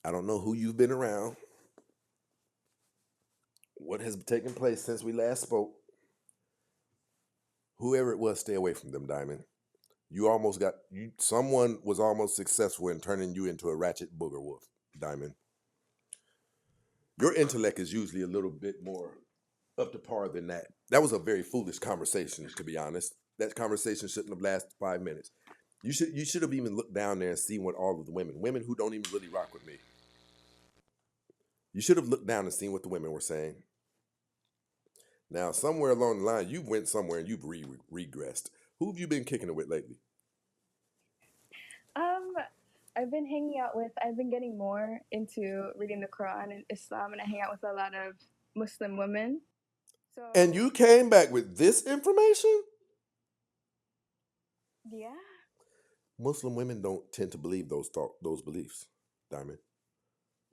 I don't know who you've been around, what has taken place since we last spoke. Whoever it was, stay away from them, Diamond. Someone was almost successful in turning you into a ratchet booger wolf, Diamond. Your intellect is usually a little bit more up to par than that. That was a very foolish conversation, to be honest. That conversation shouldn't have lasted 5 minutes. You should have even looked down there and seen what all of the women who don't even really rock with me. You should have looked down and seen what the women were saying. Now, somewhere along the line, you went somewhere and you've regressed. Who have you been kicking it with lately? I've been getting more into reading the Quran and Islam, and I hang out with a lot of Muslim women. So, And you came back with this information? yeah. Muslim women don't tend to believe those beliefs, Diamond.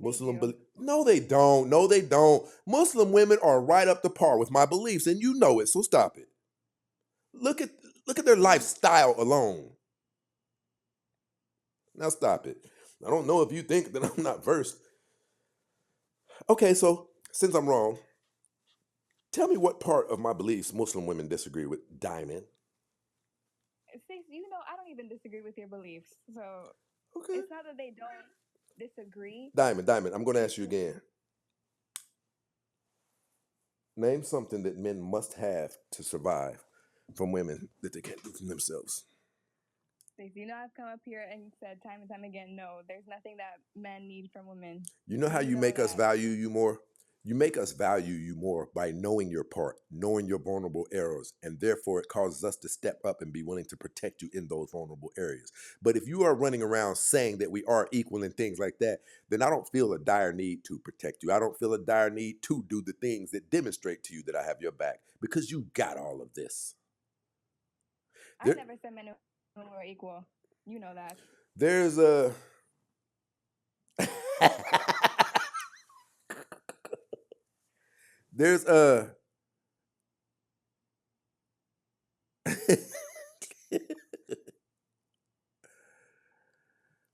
Do. No, they don't. No, they don't. Muslim women are right up to par with my beliefs, and you know it. So stop it. Look at their lifestyle alone. Now stop it. I don't know if you think that I'm not versed. Okay, so since I'm wrong, tell me what part of my beliefs Muslim women disagree with, Diamond. Stacey, you know, I don't even disagree with your beliefs. So Okay. it's not that they don't disagree. Diamond, I'm going to ask you again. Name something that men must have to survive from women that they can't do from themselves. Stacey, you know, I've come up here and said time and time again, no, there's nothing that men need from women. You know how you make us value you more? You make us value you more by knowing your part, knowing your vulnerable areas, and therefore it causes us to step up and be willing to protect you in those vulnerable areas. But if you are running around saying that we are equal and things like that, then I don't feel a dire need to protect you. I don't feel a dire need to do the things that demonstrate to you that I have your back because you got all of this. I never said men and women were equal. You know that. There's a... There's a...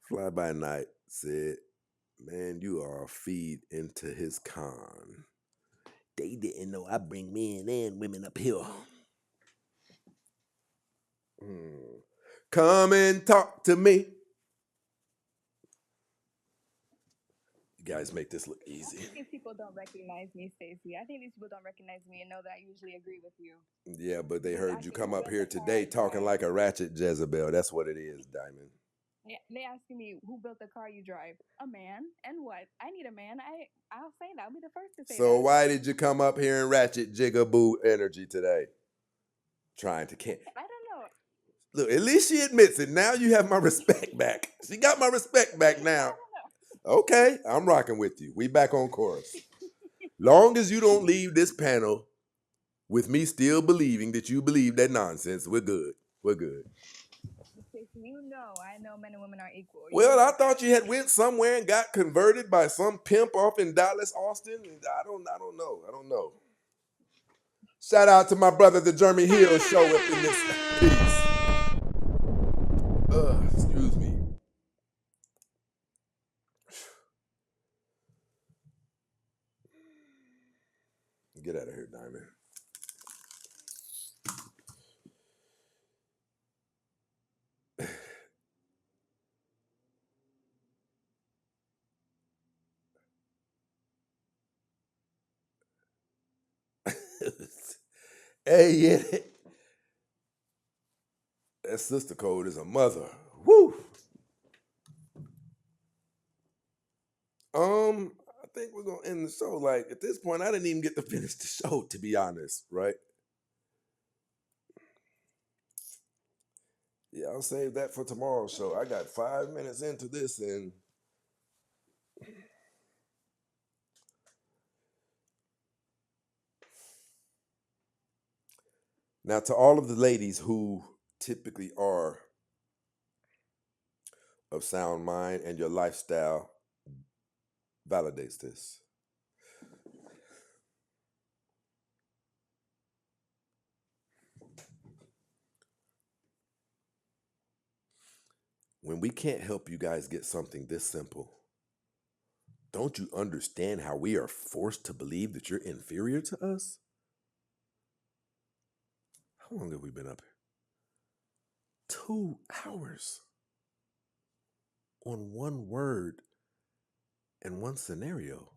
Fly by Night said, man, you are a feed into his con. They didn't know I bring men and women up here. Come and talk to me. You guys make this look easy. I think these people don't recognize me, Stacey. I think these people don't recognize me and know that I usually agree with you. Yeah, but they heard you come up here today talking like a ratchet Jezebel. That's what it is, Diamond. Yeah, they asking me who built the car you drive. A man, and what? I need a man. I'll say that. I'll be the first to say that. So why did you come up here in ratchet jigaboo energy today? Trying to can. I don't know. Look, at least she admits it. Now you have my respect back. She got my respect back now. Okay, I'm rocking with you. We back on course. Long as you don't leave this panel with me still believing that you believe that nonsense, we're good. We're good. You know, I know men and women are equal. Well, I thought you had went somewhere and got converted by some pimp off in Dallas, Austin. I don't know. Shout out to my brother, the Jeremy Hill, show up in this piece. Excuse me. Get out of here, Diamond. Hey, yeah. That sister code is a mother. Woo! I think we're gonna end the show. Like at this point, I didn't even get to finish the show, to be honest, right? Yeah, I'll save that for tomorrow's show. I got 5 minutes into this, and now to all of the ladies who typically are of sound mind and your lifestyle validates this. When we can't help you guys get something this simple, don't you understand how we are forced to believe that you're inferior to us? How long have we been up here? 2 hours on one word and one scenario.